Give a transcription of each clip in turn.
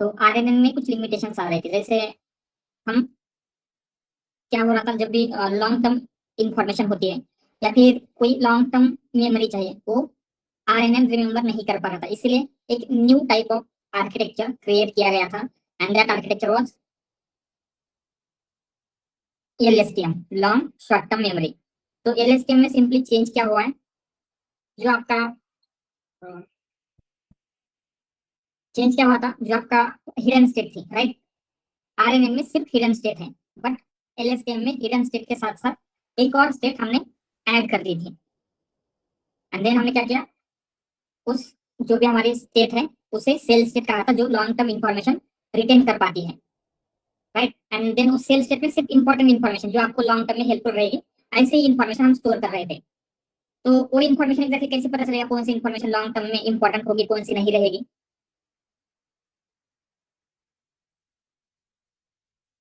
तो आरएनएन में कुछ लिमिटेशंस आ रहे थे, जैसे हम क्या हो रहा था, जब भी लॉन्ग टर्म इंफॉर्मेशन होती है या फिर कोई लॉन्ग टर्म मेमोरी चाहिए, वो आरएनएन रिमेम्बर नहीं कर पा रहा था। इसलिए एक new type of architecture create किया गया था, and that architecture was LSTM, long short term memory. तो एलएसटीएम में सिंपली चेंज क्या हुआ है, जो आपका चेंज क्या हुआ था, जो आपका हिडन स्टेट थी, राइट। आरएनएन में सिर्फ हिडन स्टेट है, बट एलएसटीएम में हिडन स्टेट के साथ साथ एक और स्टेट हमने ऐड कर दी थी। एंड देन हमने क्या किया, उस जो भी हमारी स्टेट है उसे सेल स्टेट कहा था, जो लॉन्ग टर्म इंफॉर्मेशन रिटेन कर पाती है, राइट। एंड देन उस सेल स्टेट में सिर्फ इंपॉर्टेंट इंफॉर्मेशन जो आपको लॉन्ग टर्म में हेल्पफुल रहेगी, ऐसे ही इंफॉर्मेशन हम स्टोर कर रहे थे। तो वो इन्फॉर्मेशन एग्जैक्टली कैसे पता चलेगा कौन सी इन्फॉर्मेशन लॉन्ग टर्म में इंपॉर्टेंट होगी, कौन सी नहीं रहेगी?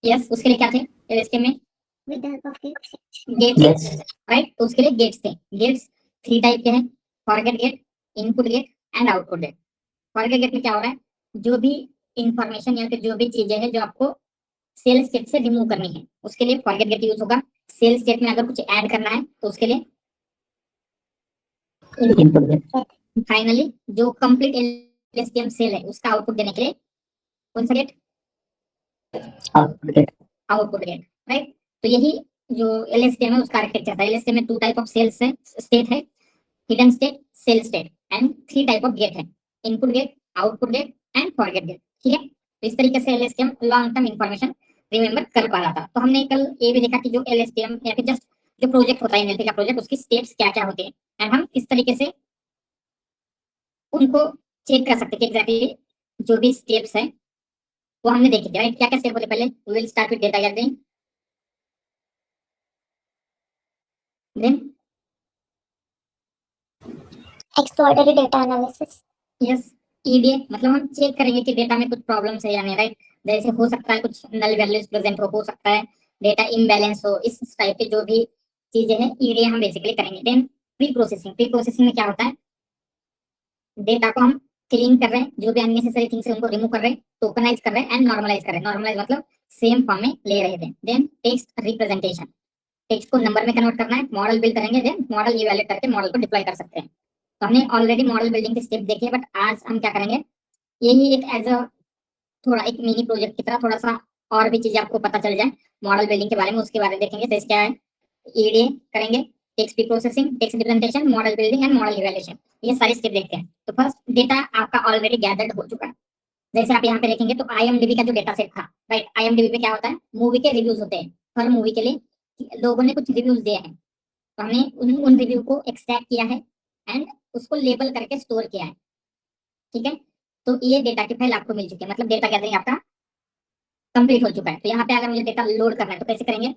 यस, उसके लिए क्या थे एलएसटीएम में? Gates, right. तो उसके लिए गेट्स थे। गेट्स 3 टाइप के हैं, forget gate, input gate and output gate. Forget gate में क्या हो रहा है, जो भी इंफॉर्मेशन या फिर जो भी चीजें हैं जो आपको सेल स्टेट से रिमूव करनी है, उसके लिए फॉरगेट गेट यूज होगा। सेल स्टेट में अगर कुछ ऐड करना है तो उसके लिए इनपुट गेट। फाइनली जो कंप्लीट एलएसटीएम सेल है उसका आउटपुट देने के लिए कौन सा gate? Output gate. Output gate, right. तो यही जो एलएसटीएम है उसका आर्किटेक्चर था। एलएसटीएम में 2 टाइप ऑफ सेल्स है, स्टेट है, hidden state, cell state, and 3 type of gate है, input gate, output gate and forget gate. ठीक है, तो इस तरीके से LSTM long term information remember कर पा रहा था। तो हमने कल ये भी देखा कि जो एलएसटीएम या फिर जस्ट जो प्रोजेक्ट होता है एनएलपी का प्रोजेक्ट, उसकी स्टेप्स क्या क्या होती है, एंड हम किस तरीके से उनको चेक कर सकते हैं कि एग्जैक्टली जो भी स्टेप्स है वो हमने देखे थे, राइट। क्या क्या स्टेप होते पहले? We will start with data gathering, then exploratory data analysis. Yes, EDA मतलब हम चेक करेंगे कि डेटा में कुछ प्रॉब्लम्स है या नहीं, राइट। जैसे हो सकता है कुछ नल वैल्यूज प्रेजेंट हो सकता है डेटा इम्बैलेंस हो, इस टाइप की जो भी चीजें हैं ईडीए हम बेसिकली करेंगे। Then pre processing. Pre processing में क्या होता है, डेटा को हम क्लीन कर रहे हैं, जो भी अननेसेसरी थिंग्स है उनको रिमूव कर रहे हैं, टोकनाइज कर रहे हैं एंड नॉर्मलाइज कर रहे हैं। नॉर्मलाइज मतलब सेम फॉर्म में ले रहे थे। देन टेक्स्ट रिप्रेजेंटेशन, टेक्स्ट को नंबर में कन्वर्ट करना है, मॉडल बिल्ड करेंगे, देन मॉडल इवैल्यूएट करके मॉडल को डिप्लॉय कर सकते हैं। तो हमने ऑलरेडी मॉडल बिल्डिंग के स्टेप देखे, बट आज हम क्या करेंगे, यही एक एज अ थोड़ा एक मिनी प्रोजेक्ट की तरह थोड़ा सा और भी चीजें आपको पता चल जाए मॉडल बिल्डिंग के बारे में, उसके बारे में देखेंगे। जैसे क्या है, ईडीए करेंगे, text pre processing, text representation, model building and model evaluation, ये सारे स्टेप देखते हैं। तो फर्स्ट डेटा आपका ऑलरेडी गैदर्ड हो चुका है। जैसे आप यहाँ पे देखेंगे तो आईएमडीबी का जो डेटा सेट था, राइट। आईएमडीबी पे क्या होता है, मूवी के रिव्यूज होते हैं, हर मूवी के लिए लोगों ने कुछ रिव्यूज दिए हैं, तो हमने उन रिव्यू को एक्सट्रैक्ट किया है एंड उसको लेबल करके स्टोर किया है। ठीक है, तो ये डेटा की फाइल आपको मिल चुकी है, मतलब डेटा गैदरिंग आपका कंप्लीट हो चुका है। तो यहाँ पे अगर मुझे डेटा लोड करना है तो कैसे करेंगे?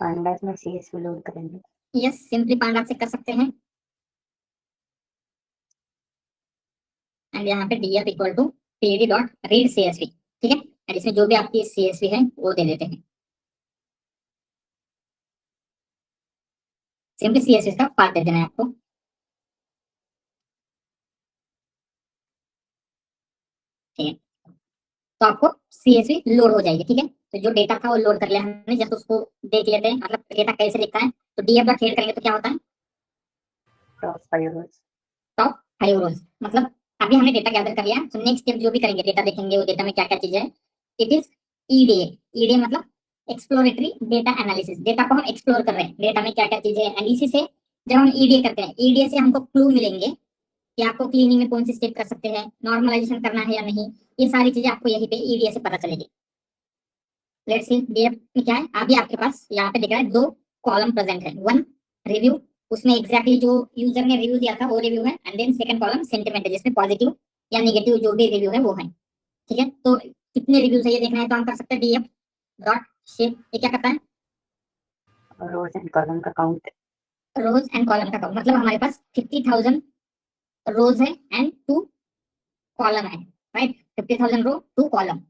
पांडास में सीएसवी लोड करेंगे। यस, सिंपली पांडास से कर सकते हैं। एंड यहाँ पे df equal to pd dot read csv। ठीक है, और इसमें जो भी आपकी csv है वो दे देते हैं, सिंपली csv का पाथ दे देना है आपको। ठीक है, तो आपको CSV लोड हो जाएगी। ठीक है, तो जो डेटा था वो लोड कर लिया हमने, जस्ट उसको देख लेते हैं, मतलब डेटा कैसे दिखता है। तो df डॉट रीड करेंगे तो क्या होता है, टॉप 5 रोज। टॉप 5 रोज मतलब अभी हमने डेटा गैदर कर लिया, तो नेक्स्ट स्टेप जो भी करेंगे डेटा देखेंगे, वो डेटा में क्या क्या चीजें है, इट इज ईडीए। ईडीए मतलब एक्सप्लोरेटरी डेटा एनालिसिस, डेटा को हम एक्सप्लोर कर रहे हैं, डेटा में क्या क्या चीजें हैं, एंड इसी से जब हम ईडीए करते हैं, ईडीए से हमको क्लू मिलेंगे कि आपको क्लीनिंग में कौन सी स्टेप कर सकते हैं, नॉर्मलाइजेशन करना है या नहीं, ये सारी चीजें आपको यहीं पे ईडीए से पता चलेगी। लेट्स सी डीएफ में क्या है, अभी आपके पास यहाँ पे दिख रहा है 2 कॉलम प्रेजेंट है, 1 रिव्यू, उसमें एग्जैक्टली जो यूजर ने रिव्यू दिया था वो रिव्यू है, and then second column sentiment है, जिसमें पॉजिटिव या नेगेटिव जो भी रिव्यू है वो है। ठीक है, तो कितने रिव्यूज है ये देखना है, तो हम कर सकते हैं डीएफ डॉट शेप, ये क्या करता है, रोज एंड कॉलम का काउंट। रोज एंड कॉलम का काउंट मतलब हमारे पास 50,000 रोज है एंड 2 कॉलम है, राइट। 50,000 रो 2 कॉलम।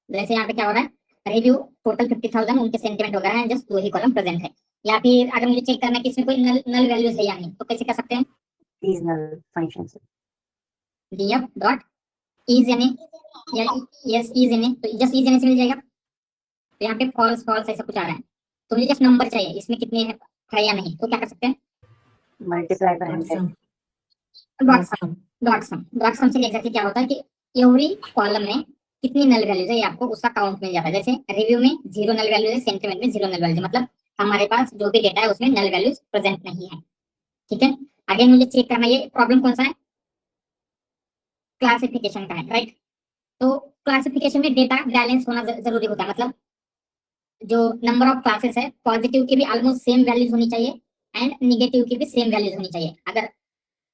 जैसे यहाँ पे क्या हो रहा है, रिव्यू टोटल 50,000, उनके सेंटिमेंट वगैरह है, जस्ट 2 ही कॉलम प्रेजेंट है। या फिर अगर मुझे चेक करना है कि इसमें कोई नल वैल्यूज है या नहीं, तो कैसे कर सकते हैं, सीजनल फंक्शन से। df डॉट इज यानी यस इज यानी तो जस्ट इज यानी से मिल जाएगा। तो यहाँ पे फॉल्स फॉल्स ऐसा कुछ आ रहा है, तो मुझे जस्ट नंबर चाहिए इसमें कितने है या नहीं, तो क्या कर सकते हैं मल्टीप्लाई करेंगे डॉट सम से एग्जैक्टली क्या होता है कि एवरी कॉलम में कितनी नल वैल्यूज है ये आपको उसका काउंट मिल जाता है। जैसे रिव्यू में 0 नल वैल्यूज है, सेंटिमेंट में 0 नल वैल्यूज, मतलब हमारे पास जो भी डेटा है उसमें नल वैल्यूज प्रेजेंट नहीं है। ठीक है, आगे मुझे चेक करना ये प्रॉब्लम कौन सा है, क्लासिफिकेशन का है, राइट। तो क्लासिफिकेशन में डेटा बैलेंस होना जरूरी होता है, मतलब जो नंबर ऑफ क्लासेस है पॉजिटिव की भी ऑलमोस्ट सेम वैल्यूज होनी चाहिए एंड निगेटिव की भी सेम वैल्यूज होनी चाहिए। अगर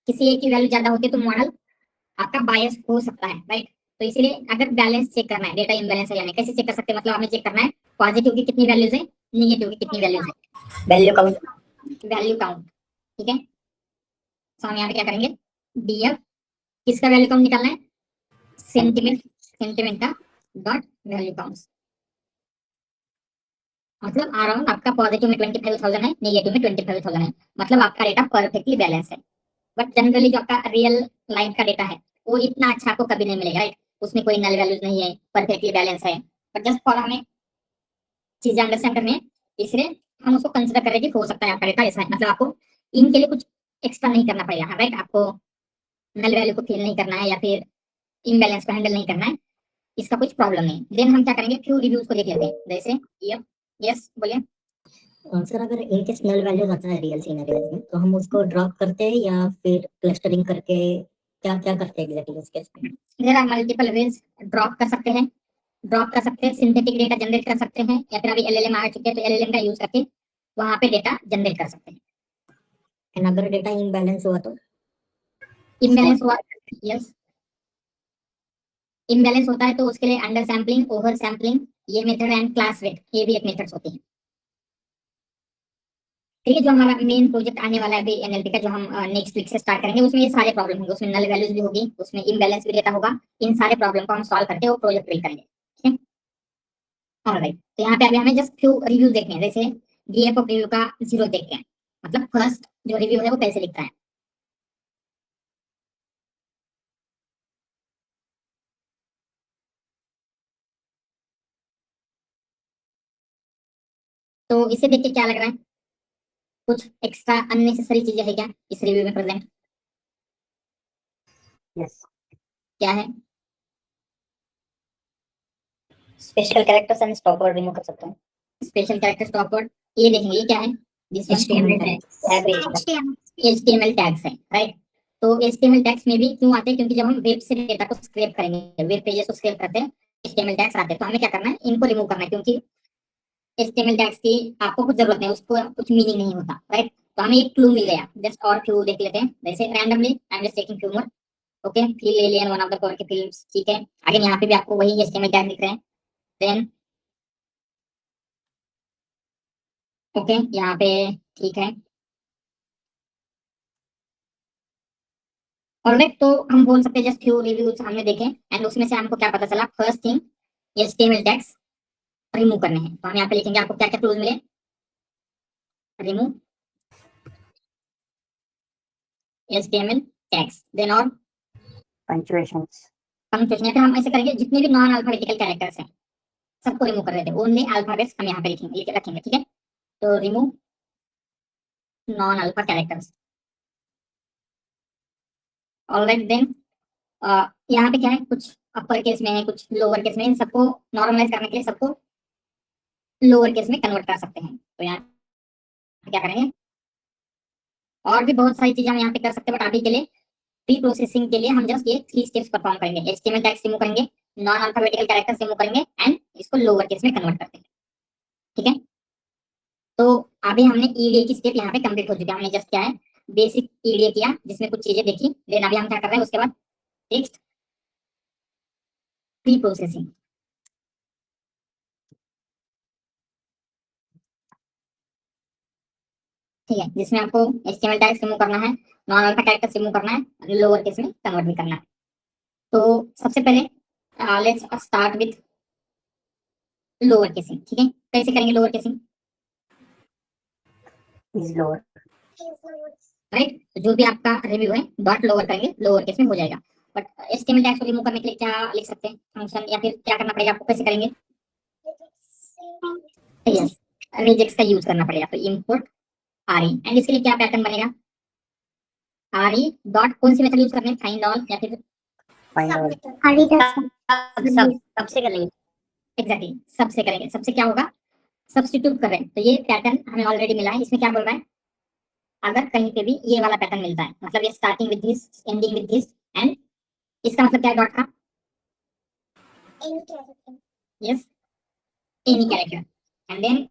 किसी एक की वैल्यू ज्यादा होती है तो मॉडल आपका बायस हो सकता है, राइट। तो इसीलिए अगर बैलेंस चेक करना है, डेटा इम्बैलेंस है यानी कैसे चेक कर सकते हैं, मतलब हमें चेक करना है पॉजिटिव की कितनी वैल्यूज है, निगेटिव की कितनी वैल्यूज है, वैल्यू काउंट वैल्यू काउंट। ठीक है, तो हम यहाँ पे क्या करेंगे, डीएफ किसका वैल्यू काउंट निकालना है, सेंटिमेंट का डॉट वैल्यू काउंट, मतलब अराउंड आपका पॉजिटिव में 25,000 है, नेगेटिव में 25,000 है, मतलब आपका डेटा परफेक्टली बैलेंस है। बट जनरली जो आपका रियल लाइफ का डेटा है वो इतना अच्छा आपको कभी नहीं मिलेगा, राइट। उसमें कोई नल वैल्यूज नहीं है, परफेक्टली बैलेंस है, बट जस्ट फॉर हमें चीजें अंडरस्टैंड करनी है इसलिए हम उसको कंसिडर करें कि हो सकता है आपका डेटा ऐसा है, मतलब आपको इनके लिए कुछ एक्स्ट्रा नहीं करना पड़ेगा, राइट। आपको नल वैल्यू को फिल नहीं करना है या फिर इम्बैलेंस को हैंडल नहीं करना है, इसका कुछ प्रॉब्लम नहीं। देन हम क्या करेंगे, फ्यू रिव्यूज को देख लेते हैं, जैसे यस बोलिए सर। अगर इनकेस नल वैल्यूज आता है रियल सिनेरियोज में तो हम उसको ड्रॉप करते हैं या फिर क्लस्टरिंग करके क्या क्या करते हैं एग्जैक्टली उस केस में? There are multiple ways, drop कर सकते हैं, सिंथेटिक डेटा जनरेट कर सकते हैं, या फिर अभी एलएलएम आ चुके हैं तो एलएलएम का यूज करके वहां पे डेटा जनरेट कर सकते हैं। एंड अगर डेटा इम्बैलेंस हुआ तो? इम्बैलेंस हुआ, यस इम्बैलेंस होता है तो उसके लिए अंडर सैम्पलिंग, ओवर सैम्पलिंग, ये मेथड एंड क्लास वेट, ये भी एक मेथड्स होती है। ठीक है, जो हमारा मेन प्रोजेक्ट आने वाला है अभी एनएलपी का, जो हम नेक्स्ट वीक से स्टार्ट करेंगे, उसमें ये सारे प्रॉब्लम होंगे, उसमें नल वैल्यूज भी होगी, उसमें इम्बैलेंस भी डेटा होगा, इन सारे प्रॉब्लम को हम सॉल्व करके वो प्रोजेक्ट बिल्ड करेंगे। ठीक है, ऑलराइट। तो यहाँ पे अभी हमें जस्ट फ्यू रिव्यू देखने हैं, जैसे डीएफ ऑफ रिव्यू का 0 देखते हैं, मतलब फर्स्ट जो रिव्यू है वो कैसे लिखता है। तो इसे देख के क्या लग रहा है, कुछ एक्स्ट्रा अननेसेसरी चीजें है क्या इस रिव्यू में प्रेजेंट? यस, क्या है, special characters and stop word remove कर सकते हैं। स्पेशल कैरेक्टर स्टॉप वर्ड, ये देखेंगे ये क्या है, this HTML one tags HTML tags है, राइट। तो एचटीएमएल टैग्स में भी क्यों आते हैं, क्योंकि जब हम वेब से डेटा को स्क्रैप करेंगे, वेब पेजेस को स्क्रैप करते हैं, एचटीएमएल टैग्स आते हैं, तो हमें क्या करना है, इनको रिमूव करना है, क्योंकि एचटीएमएल टैग्स की आपको कुछ जरूरत नहीं, उसको कुछ मीनिंग नहीं होता, राइट। तो हमें एक क्लू मिल गया, जस्ट और क्लू देख लेते हैं, जैसे randomly I am just taking few more, okay, feel alien one of the cover की फिल्म्स, ठीक है। आगे यहाँ पे भी आपको वही एचटीएमएल टैग दिख रहे हैं, देन ओके यहाँ पे ठीक है, ऑलराइट। तो हम बोल सकते हैं जस्ट फ्यू रिव्यूज हमने देखे एंड उसमें से हमको क्या पता चला, first thing HTML tags remove करने हैं, तो हम यहाँ पे लिखेंगे आपको क्या क्या क्लूज मिले, रिमूव एचटीएमएल टैग्स, देन और पंक्चुएशंस, पंक्चुएशन, या फिर हम ऐसे करेंगे जितने भी नॉन अल्फाबेटिकल कैरेक्टर्स हैं सबको रिमूव कर देते हैं, ओनली अल्फाबेट्स हम यहाँ पे लिखेंगे रखेंगे, ठीक है। तो remove non alpha characters, alright. Then यहाँ पे क्या है, कुछ अपर केस में है, कुछ लोअर केस में, इन सबको नॉर्मलाइज करने के लिए सबको लोअर केस में कन्वर्ट कर सकते हैं, तो यहाँ क्या करेंगे, और भी बहुत सारी चीजें हम यहाँ पे कर सकते हैं, बट अभी के लिए प्री प्रोसेसिंग के लिए हम जस्ट ये 3 स्टेप्स परफॉर्म करेंगे, एचटीएमएल टैग्स रिमूव करेंगे, नॉन अल्फाबेटिकल कैरेक्टर्स रिमूव करेंगे एंड इसको लोअर केस में कन्वर्ट करते हैं, ठीक है। तो अभी हमने ईडीए की स्टेप यहाँ पे कंप्लीट हो चुकी है, हमने जस्ट क्या है बेसिक ईडीए किया जिसमें कुछ चीजें देखी, देन अभी हम क्या कर रहे हैं उसके बाद टेक्स्ट प्री प्रोसेसिंग, ठीक है, जिसमें आपको एचटीएमएल टैग्स रिमूव करना है, नॉन अल्फा कैरेक्टर्स रिमूव करना है, लोअर केस में कन्वर्ट भी करना है। तो सबसे पहले let's start with lower casing, ठीक है, कैसे करेंगे lower casing, is lower, right. तो जो भी आपका रिव्यू है डॉट लोअर करेंगे, लोअर केस में हो जाएगा। बट HTML टैग्स को रिमूव करने के लिए क्या लिख सकते हैं फंक्शन, या फिर क्या करना पड़ेगा आपको, कैसे करेंगे? यस, रिजेक्ट्स का यूज करना पड़ेगा। तो इंपोर्ट आरई, एंड इसके लिए क्या पैटर्न बनेगा? आरई डॉट कौन सी मेथड यूज करने, फाइंड ऑल या फिर फाइंड ऑल आरई डॉट सबसे करेंगे। एग्जैक्टली, सबसे करेंगे। सबसे क्या होगा? सब्स्टिट्यूट कर रहे हैं। तो ये पैटर्न हमें ऑलरेडी मिला है। इसमें क्या बोल रहा है? अगर कहीं पे भी ये वाला पैटर्न मिलता है, मतलब ये starting with this, ending with this, and इसका मतलब क्या है डॉट का? Yes, any character. And then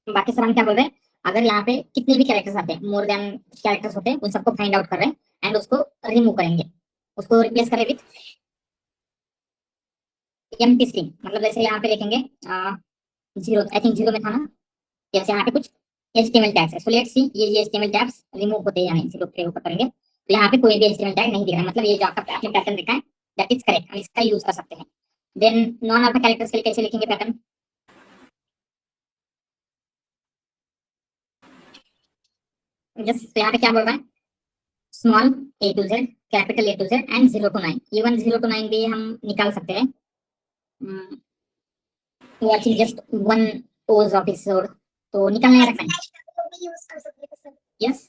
बाकी सब हम क्या बोल रहे हैं? अगर यहाँ पे कितने भी कैरेक्टर्स आते हैं, मोर देन कैरेक्टर्स होते हैं, उन सबको फाइंड आउट कर रहे हैं एंड उसको रिमूव करेंगे, उसको रिप्लेस करें विथ एम्प्टी स्ट्रिंग। मतलब जैसे यहाँ पे देखेंगे जीरो, आई थिंक जीरो में था ना, जैसे यहाँ पे कुछ HTML टैग्स है। सो लेट्स सी ये HTML टैग्स रिमूव होते हैं या नहीं, जीरो के ऊपर करेंगे तो यहाँ पे कोई भी HTML टैग नहीं दिख रहा है, मतलब ये जो आपका आपने पैटर्न देखा है दैट इज करेक्ट, हम इसका यूज कर सकते हैं। देन नॉन अल्फा कैरेक्टर्स के लिए कैसे लिखेंगे पैटर्न? जस्ट तो यहाँ पे क्या बोल रहा है? Small A to Z, capital A to Z and 0 to 9। Even 0 to 9 भी हम निकाल सकते हैं। वाचिंग जस्ट वन ओज ऑफ एपिसोड, तो निकालना है रखना है। Yes yes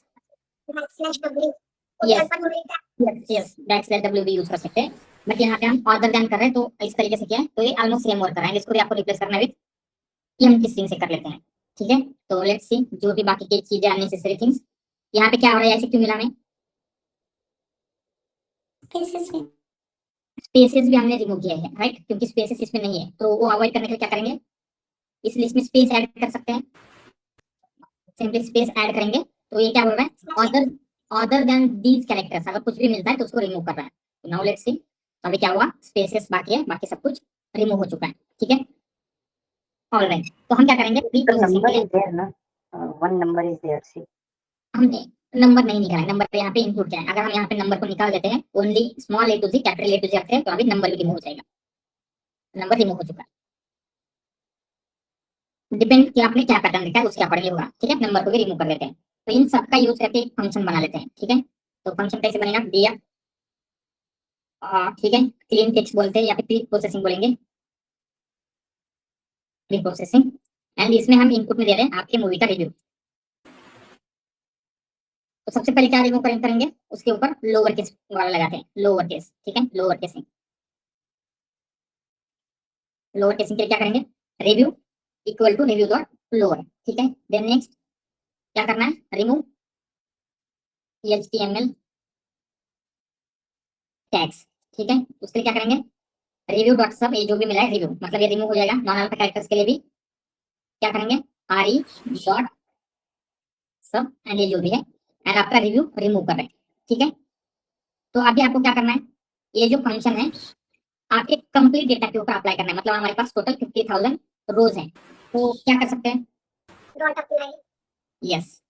yes, back slash W भी यूज कर सकते हैं, बट यहाँ पे हम अदर देन कर रहे हैं तो इस तरीके से किया है, तो ये ऑलमोस्ट सेम वर्क कर रहा है। इसको भी आपको रिप्लेस करना है विद एम्प्टी स्ट्रिंग से कर लेते हैं, ठीक है? तो लेट्स सी जो भी बाकी की चीजें अननेसेसरी थिंग्स, यहाँ पे क्या हो रहा है, ऐसे क्यों मिला हमें? स्पेसेस भी हमने रिमूव किया है, राइट? क्योंकि स्पेसेस इसमें नहीं है, तो वो अवॉइड करने के लिए क्या करेंगे? इस लिस्ट में स्पेस ऐड कर सकते हैं, सिंपली स्पेस ऐड करेंगे। तो ये क्या बोल रहा है? Other other than these characters, अगर कुछ भी मिलता है तो उसको रिमूव कर रहा है। तो नाउ लेट्स सी, तो अभी क्या हुआ? स्पेसेस बाकी है, बाकी सब कुछ रिमूव हो चुका है, ठीक है? ऑलराइट, तो हम क्या करेंगे? प्री प्रोसेसिंग के लिए देयर ना, वन नंबर इज देयर। सी हमने नंबर नहीं निकाला है, नंबर यहाँ पे इनपुट क्या है? अगर हम यहाँ पे नंबर को निकाल देते हैं, only small A to Z, capital A to Z रखते हैं, तो अभी नंबर भी रिमूव हो जाएगा। नंबर रिमूव हो चुका है। डिपेंड कि आपने क्या पैटर्न रखा है उसके अकॉर्डिंग होगा, ठीक है? नंबर को भी रिमूव कर देते हैं। तो इन सब का यूज करके एक फंक्शन बना लेते हैं, ठीक है? तो फंक्शन कैसे बनेगा? दिया, ठीक है, क्लीन टेक्स्ट बोलते हैं या फिर प्री प्रोसेसिंग बोलेंगे, प्री प्रोसेसिंग। एंड इसमें हम इनपुट में दे रहे हैं आपके मूवी का रिव्यू। तो सबसे पहले क्या रिव्यू करेंगे? उसके ऊपर लोअर केस वाला लगाते हैं, लोअर केस, ठीक है? लोअर केसिंग, लोअर केसिंग के लिए क्या करेंगे? Review equal to review dot lower, ठीक है? देन नेक्स्ट क्या करना है? रिमूव HTML टैग्स, ठीक है? उसके लिए क्या करेंगे? रिव्यू डॉट सब, ये जो भी मिला है रिव्यू, मतलब ये रिमूव हो जाएगा। नॉन अल्फा कैरेक्टर्स के लिए भी क्या करेंगे? RE डॉट सब, एंड ये जो भी है, एंड आपका रिव्यू रिमूव कर रहे हैं, ठीक है? तो अभी आपको क्या करना है? ये जो फंक्शन है आपके कंप्लीट डेटा के ऊपर अप्लाई करना है। मतलब हमारे पास टोटल 50,000 रोज हैं, तो क्या कर सकते हैं? Dot apply, yes,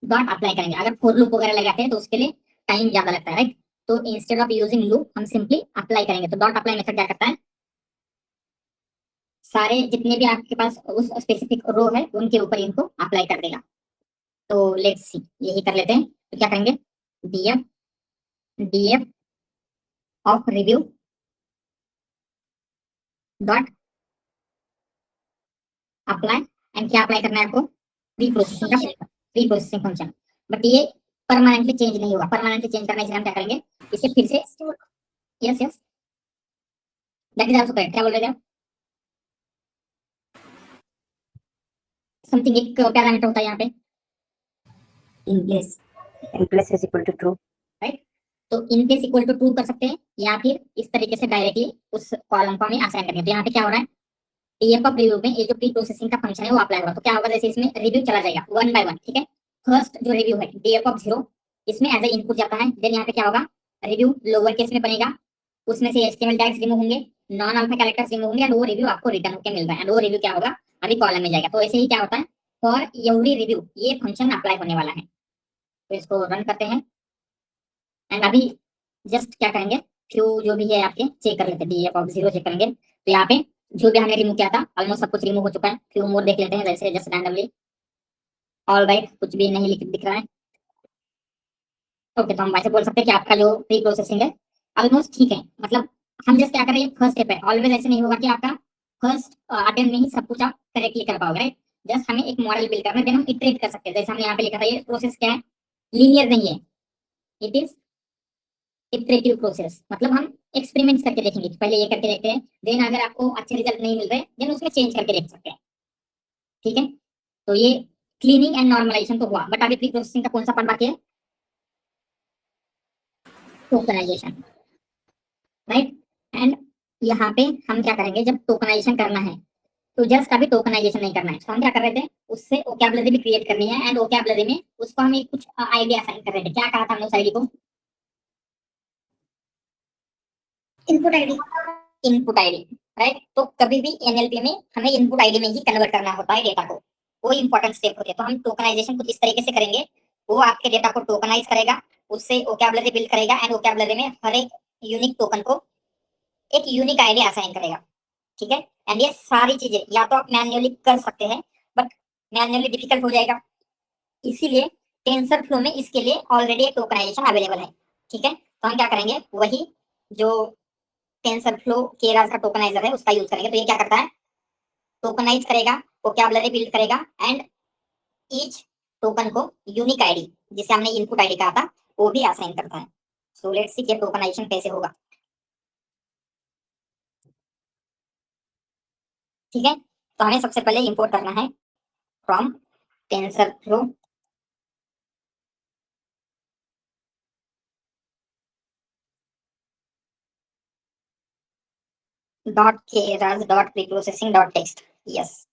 dot apply करेंगे। अगर फॉर लूप वगैरह लगाते हैं तो उसके लिए टाइम ज्यादा लगता है, राइट? तो इंस्टेड ऑफ यूजिंग लूप हम सिंपली अप्लाई करेंगे। तो डॉट अप्लाई मेथड क्या करता है? सारे जितने भी आपके पास उस स्पेसिफिक रो है उनके ऊपर इनको अप्लाई कर देगा। तो लेट्स सी, यही कर लेते हैं। तो क्या करेंगे? df of review dot apply, and क्या अप्लाई करना है आपको? प्री प्रोसेसिंग का, प्री प्रोसेसिंग फंक्शन। बट ये परमानेंटली चेंज नहीं होगा। परमानेंटली चेंज करने से हम क्या करेंगे? इसे फिर से, yes yes, that is also correct. क्या बोल रहे थे आप? समथिंग एक पैरामीटर होता है यहाँ पे, in place is equal to true, right? तो in place equal to true कर सकते हैं, या फिर इस तरीके से डायरेक्टली उस कॉलम को हमें असाइन करेंगे। तो यहाँ पे क्या हो रहा है? डीएफ ऑफ रिव्यू में ये जो प्री प्रोसेसिंग का फंक्शन है वो अप्लाई होगा। तो क्या होगा? जैसे इसमें रिव्यू चला जाएगा वन बाय वन, ठीक है? फर्स्ट जो रिव्यू है डीएफ ऑफ 0, इसमें एज ए इनपुट जाता है। देन यहाँ पे क्या होगा? रिव्यू लोअर केस में बनेगा, उसमें से HTML टैग्स रिमूव होंगे, नॉन अल्फा कैरेक्टर्स रिमूव होंगे, एंड वो रिव्यू आपको रिटर्न होकर मिल रहा है, एंड वो रिव्यू क्या होगा? अभी कॉलम में जाएगा। तो ऐसे ही क्या होता है? फॉर एवरी रिव्यू ये फंक्शन अप्लाई होने वाला है। तो इसको रन करते हैं, एंड अभी जस्ट क्या करेंगे? फ्यू जो भी है आपके चेक कर लेते हैं, डीएफ ऑफ 0 चेक करेंगे। तो यहाँ पे जो भी हमने रिमूव किया था ऑलमोस्ट सब कुछ रिमूव हो चुका है। फ्यू मोर देख लेते हैं, जैसे जस्ट रैंडमली। ऑल राइट, कुछ भी नहीं दिख रहा है। ओके, तो हम वैसे बोल सकते हैं कि आपका जो प्री प्रोसेसिंग है ऑलमोस्ट ठीक है। मतलब हम जस्ट क्या कर रहे हैं, फर्स्ट स्टेप है। ऑलवेज ऐसे नहीं होगा कि आपका फर्स्ट अटेम्प्ट में ही सब कुछ आप करेक्टली कर पाओगे, राइट। जस्ट हमें एक मॉडल बिल्ड करना है, देन हम इटरेट कर सकते हैं। जैसे हमने यहाँ पे लिखा था, ये प्रोसेस क्या है, लीनियर नहीं है, इट इज इटरेटिव प्रोसेस। मतलब हम एक्सपेरिमेंट्स करके देखेंगे, पहले ये करके देखते हैं, देन अगर आपको अच्छे रिजल्ट नहीं मिल रहे, देन उसमें चेंज करके देख सकते हैं, ठीक है। तो ये क्लीनिंग एंड नॉर्मलाइजेशन तो हुआ, बट अभी प्री प्रोसेसिंग का कौन सा पार्ट बाकी है, टोकनाइजेशन, राइट। एंड यहाँ पे हम क्या करेंगे, जब टोकनाइजेशन करना है तो जस्ट अभी टोकनाइजेशन नहीं करना है, तो हम क्या कर रहे थे, उससे वोकैबुलरी भी क्रिएट करनी है, एंड वोकैबुलरी में उसको हम एक कुछ आइडिया असाइन कर रहे थे। क्या कहा था हमने उस आईडी को, input ID, input ID, right. तो कभी भी एनएलपी में हमें इनपुट आईडी में ही कन्वर्ट करना होता है डेटा को, वो इंपॉर्टेंट स्टेप होते हैं। तो हम टोकनाइजेशन कुछ इस तरीके से करेंगे, वो आपके डेटा को टोकनाइज करेगा, उससे वोकैबुलरी बिल्ड करेगा, एंड वोकैबुलरी में हर एक यूनिक टोकन को एक यूनिक आईडी असाइन करेगा, ठीक है। एंड ये सारी चीजें या तो आप मैन्युअली कर सकते हैं, बट मैन्युअली डिफिकल्ट हो जाएगा, इसीलिए टेंसर फ्लो में इसके लिए ऑलरेडी एक टोकनाइजेशन अवेलेबल है, ठीक है। तो हम क्या करेंगे, वही जो टेंसर फ्लो केरास का टोकनाइजर है उसका यूज करेंगे। तो ये क्या करता है, टोकनाइज करेगा, वोकैबुलरी बिल्ड करेगा, एंड ईच टोकन को यूनिक आईडी, जिसे हमने इनपुट आईडी कहा था, वो भी असाइन करता है। सो लेट्स सी कि टोकनाइजेशन कैसे होगा, ठीक है। तो हमें सबसे पहले इंपोर्ट करना है from tensor flow dot Keras dot preprocessing dot text, yes,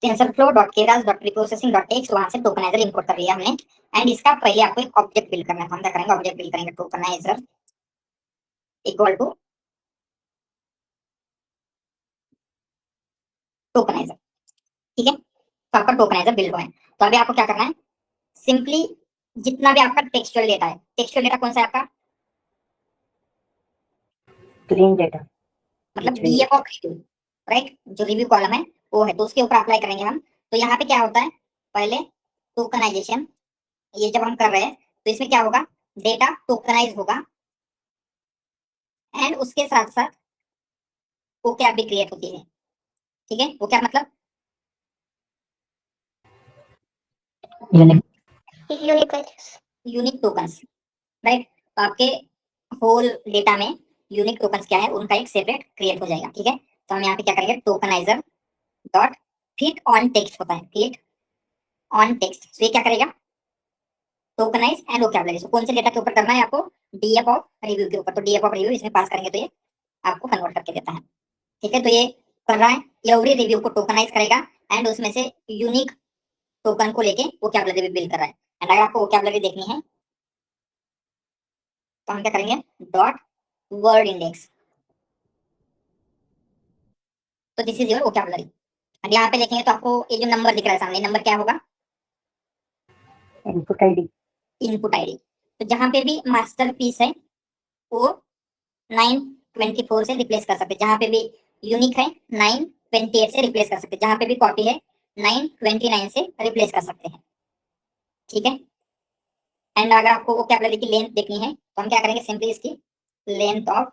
TensorFlow dot Keras dot preprocessing dot text, वहां से टोकनाइजर इंपोर्ट कर लिया हमने। एंड इसका पहले आपको एक ऑब्जेक्ट बिल्ड करना है, तो हम क्या करेंगे, ऑब्जेक्ट बिल्ड करेंगे टोकनाइजर इक्वल टू टोकनाइजर, ठीक है। तो आपका टोकनाइजर बिल्ड हुआ है। तो अभी आपको क्या करना है, सिंपली जितना भी आपका टेक्सचुअल डेटा है, टेक्सचुअल डेटा कौन सा है आपका, क्लीन डेटा, मतलब train DF data. Of review, right, जो रिव्यू कॉलम है वो है, तो उसके ऊपर अप्लाई करेंगे हम। तो यहाँ पे क्या होता है, पहले टोकनाइजेशन, ये जब हम कर रहे हैं तो इसमें क्या होगा, डेटा टोकनाइज होगा, एंड उसके साथ साथ वो क्या भी क्रिएट होती है, ठीक है। वो क्या मतलब, unique unique unique tokens, right. तो आपके होल डेटा में यूनिक टोकन्स क्या है, उनका एक सेपरेट क्रिएट हो जाएगा, ठीक है। तो हम यहाँ पे क्या करेंगे, tokeniser dot fit on text होता है, फिट ऑन टेक्स्ट, तो ये क्या करेगा, टोकनाइज एंड वोकैबुलरी। सो कौन से डेटा के ऊपर करना है आपको, डीएफ ऑफ रिव्यू के ऊपर। तो डीएफ ऑफ रिव्यू इसमें पास करेंगे तो ये आपको कन्वर्ट करके देता है, ठीक है। तो ये कर रहा है, एवरी रिव्यू को टोकनाइज करेगा, एंड उसमें से यूनिक टोकन को लेके वोकैबुलरी भी बिल्ड कर रहा है। एंड अगर आपको वोकैबुलरी देखनी है तो हम क्या करेंगे, डॉट वर्ड इंडेक्स, तो दिस इज योर वोकैबुलरी। अब यहाँ पे देखेंगे तो आपको ये जो नंबर दिख रहा है सामने, नंबर क्या होगा, इनपुट आईडी। Input ID. तो जहाँ पे भी मास्टर पीस है वो 924 से रिप्लेस कर सकते हैं, जहाँ पे भी यूनिक है 928 से रिप्लेस कर सकते हैं, जहाँ पे भी कॉपी है 929 से रिप्लेस कर सकते हैं, ठीक है। एंड अगर आपको वोकैबुलरी की लेंथ देखनी है तो हम क्या करेंगे, सिंपली इसकी length of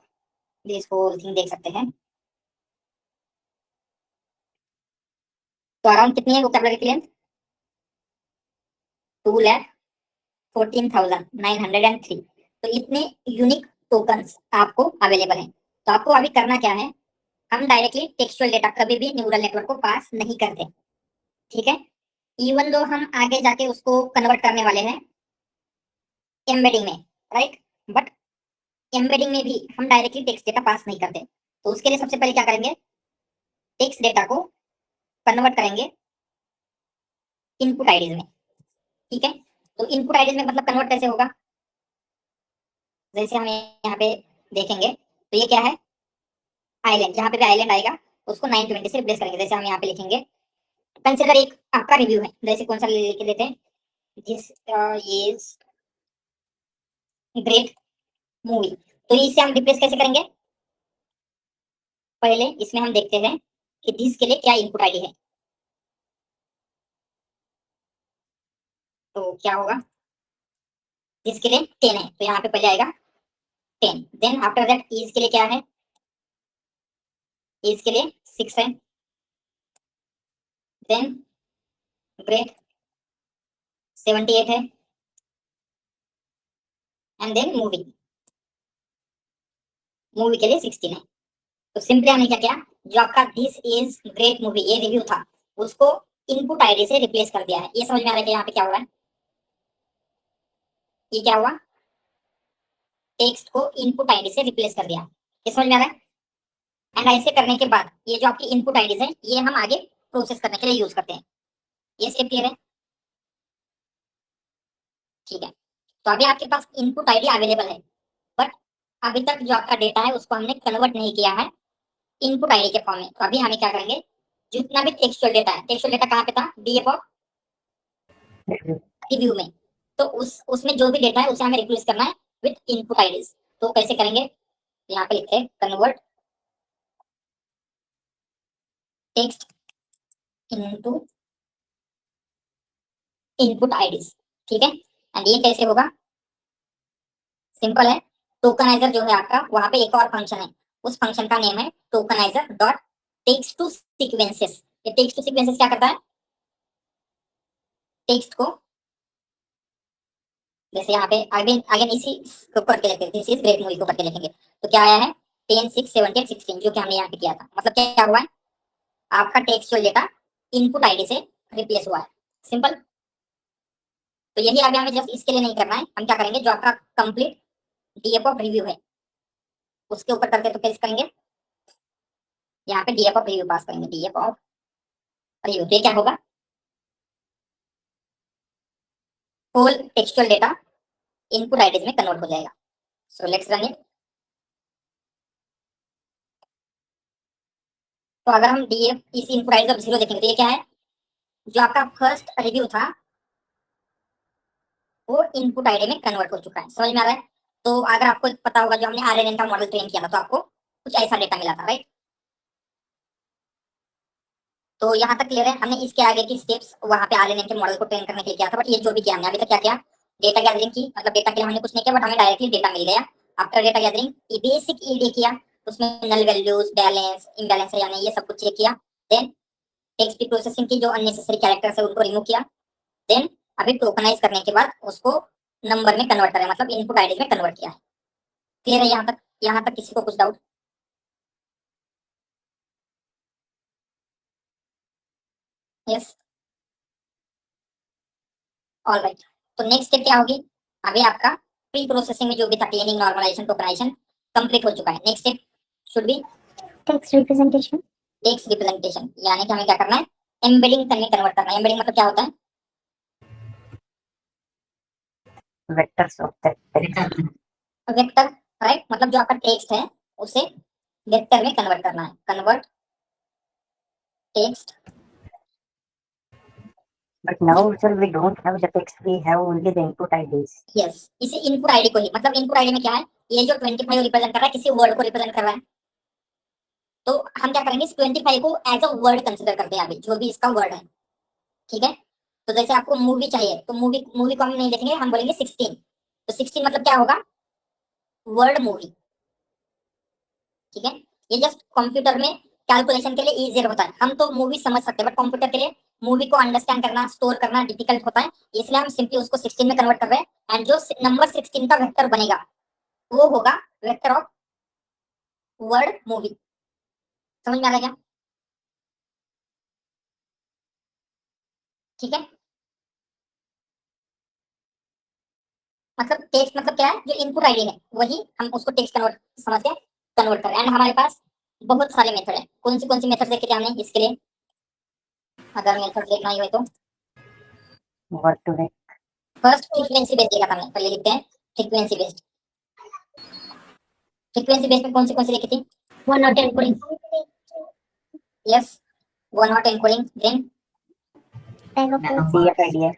this whole thing देख सकते हैं। तो अराउंड कितनी है वोकैबुलरी की लेंथ, 2,14,903। तो इतने यूनिक टोकन्स आपको अवेलेबल हैं। तो आपको अभी करना क्या है, हम डायरेक्टली टेक्सचुअल डेटा कभी भी न्यूरल नेटवर्क को पास नहीं करते, ठीक है। इवन दो हम आगे जाके उसको कन्वर्ट करने वाले हैं एम्बेडिंग में, राइट, बट एम्बेडिंग में भी हम डायरेक्टली टेक्स्ट डेटा पास नहीं करते। तो उसके लिए सबसे पहले क्या करेंगे, टेक्स्ट डेटा को कन्वर्ट करेंगे इनपुट आईडीज में, ठीक है। तो इनपुट आईडीज में मतलब कन्वर्ट कैसे होगा, जैसे हम यहाँ पे देखेंगे तो ये क्या है, आइलैंड, जहाँ पे भी आइलैंड आएगा उसको 920 से रिप्लेस करेंगे। जैसे हम यहाँ पे लिखेंगे, कंसिडर एक आपका रिव्यू है, जैसे कौन सा लिख लेते हैं, दिस इज ग्रेट मूवी। तो इसे हम रिप्लेस कैसे करेंगे, पहले इसमें हम देखते हैं कि दिस के लिए क्या इनपुट आईडी है। तो क्या होगा, दिस के लिए 10 है, तो यहाँ पे पहले आएगा 10, देन आफ्टर दैट इज के लिए क्या है, इज के लिए 6 है, देन ग्रेट 78 है, एंड देन मूवी, मूवी के लिए 16 है। तो सिंपली हमने क्या किया, जो आपका दिस इज ग्रेट मूवी ये रिव्यू था उसको इनपुट आईडी से रिप्लेस कर दिया है। ये समझ में आ रहा है कि यहाँ पे क्या हुआ है, ये क्या हुआ, टेक्स्ट को इनपुट आईडी से रिप्लेस कर दिया, ये समझ में आ रहा है। एंड ऐसे करने के बाद ये जो आपकी इनपुट आईडीज है ये हम आगे प्रोसेस करने के लिए यूज करते हैं। ये स्टेप क्लियर है, ठीक है। तो अभी आपके पास इनपुट आईडी अवेलेबल है, बट अभी तक जो आपका डेटा है उसको हमने कन्वर्ट नहीं किया है इनपुट आईडी के फॉर्म में। तो अभी हमें क्या करेंगे, जितना भी टेक्सचुअल डेटा है, टेक्सचुअल डेटा कहाँ पे था, डीएफ ऑफ रिव्यू में, तो उसमें जो भी डेटा है उसे हमें रिप्लेस करना है विद इनपुट आईडीज। तो कैसे करेंगे, यहाँ पे लिखते हैं convert text into input IDs, ठीक है। एंड ये कैसे होगा, सिंपल है, टोकनाइजर जो है आपका वहां पे एक और फंक्शन है, उस फंक्शन का नेम है tokeniser dot text to sequences. ये टेक्स्ट टू सीक्वेंसेस क्या करता है, टेक्स्ट को, जैसे यहाँ पे अगेन अगेन इसी को करके लिखेंगे, दिस इज ग्रेट मूवी को करके लिखेंगे, तो क्या आया है 10 6 78 16, जो कि हमने यहाँ पे किया था। मतलब क्या हुआ है, आपका टेक्सचुअल डेटा इनपुट आईडी से रिप्लेस हुआ है, सिंपल। तो यही अभी हमें जस्ट इसके लिए नहीं करना है, हम क्या करेंगे, जो आपका कंप्लीट डीएफ ऑफ रिव्यू है उसके ऊपर करके तो कैसे करेंगे, यहाँ पे डीएफ ऑफ रिव्यू पास करेंगे, डीएफ ऑफ रिव्यू, तो क्या होगा, whole textual data input IDs में कन्वर्ट हो जाएगा। So let's run it. तो अगर हम डीएफ इस इनपुट आईडी का 0 देखेंगे तो ये क्या है, जो आपका फर्स्ट रिव्यू था वो इनपुट आईडी में कन्वर्ट हो चुका है, समझ में आ रहा है। तो अगर आपको पता होगा जो हमने आरएनएन का मॉडल ट्रेन किया था तो आपको कुछ ऐसा डेटा मिला था, राइट। तो यहाँ तक क्लियर है, हमने इसके आगे की स्टेप्स वहां पे आरएनएन के मॉडल को ट्रेन करने के लिए किया था, बट ये जो भी किया हमने अभी तक क्या किया, डेटा गैदरिंग की, मतलब डेटा के लिए हमने कुछ नहीं किया, बट हमें डायरेक्टली डेटा मिल गया। After data gathering basic ED किया, उसमें नल वैल्यूज, बैलेंस, इम्बैलेंस है या नहीं, ये सब कुछ चेक किया। देन टेक्स्ट की प्रोसेसिंग की, जो अननेसेसरी कैरेक्टर्स है उनको रिमूव किया। देन अभी टोकनाइज करने के बाद उसको नंबर में कन्वर्ट करें, मतलब इनपुट आईडी में कन्वर्ट किया है। क्लियर है यहाँ तक, यहाँ तक किसी को कुछ डाउट, यस, ऑल राइट। तो नेक्स्ट स्टेप क्या होगी, अभी आपका प्री प्रोसेसिंग में जो भी था क्लीनिंग, नॉर्मलाइजेशन, टोकनाइजेशन कंप्लीट हो चुका है। Next step should be text representation. Text representation, यानी कि हमें क्या करना है, एम्बेडिंग करने कन्वर्ट करना है। एम्बेडिंग मतलब क्या होता है, vectors of that text. Vector, right, मतलब जो आपका टेक्स्ट है उसे वेक्टर में कन्वर्ट करना है, convert text. But now, sir, we don't have the text. We have only the input IDs. Yes, इसी इनपुट आईडी को ही, मतलब इनपुट आईडी में क्या है, ये जो 25 रिप्रेजेंट कर रहा है किसी वर्ड को रिप्रेजेंट कर रहा है, तो हम क्या करेंगे, इस 25 को एज अ वर्ड कंसिडर करते हैं अभी, जो भी इसका वर्ड है, ठीक है। तो जैसे आपको मूवी चाहिए तो मूवी, मूवी को हम नहीं देखेंगे, हम बोलेंगे 16, तो 16 मतलब क्या होगा, वर्ड मूवी, ठीक है। ये जस्ट कंप्यूटर में कैलकुलेशन के लिए इजियर होता है, हम तो मूवी समझ सकते हैं, बट कंप्यूटर के लिए मूवी को अंडरस्टैंड करना, स्टोर करना डिफिकल्ट होता है, इसलिए हम सिंपली उसको 16 में कन्वर्ट कर रहे हैं। एंड जो नंबर 16 का वेक्टर बनेगा वो होगा वेक्टर ऑफ वर्ड मूवी, समझ में आ रहा है क्या, ठीक है। मतलब टेक्स्ट मतलब क्या है, जो इनपुट आईडी है वही हम उसको टेक्स्ट कन्वर्ट समझ के कन्वर्ट करें। एंड हमारे पास बहुत सारे मेथड है, कौन सी मेथड देखे थे हमने इसके लिए, अगर मेथड देखना ही हो तो What to make? First frequency based देखा था हमने, पहले लिखते हैं फ्रीक्वेंसी बेस्ड। फ्रीक्वेंसी बेस्ड में कौन सी देखी थी, One or ten coding. Yes, one hot encoding, then CFIDF.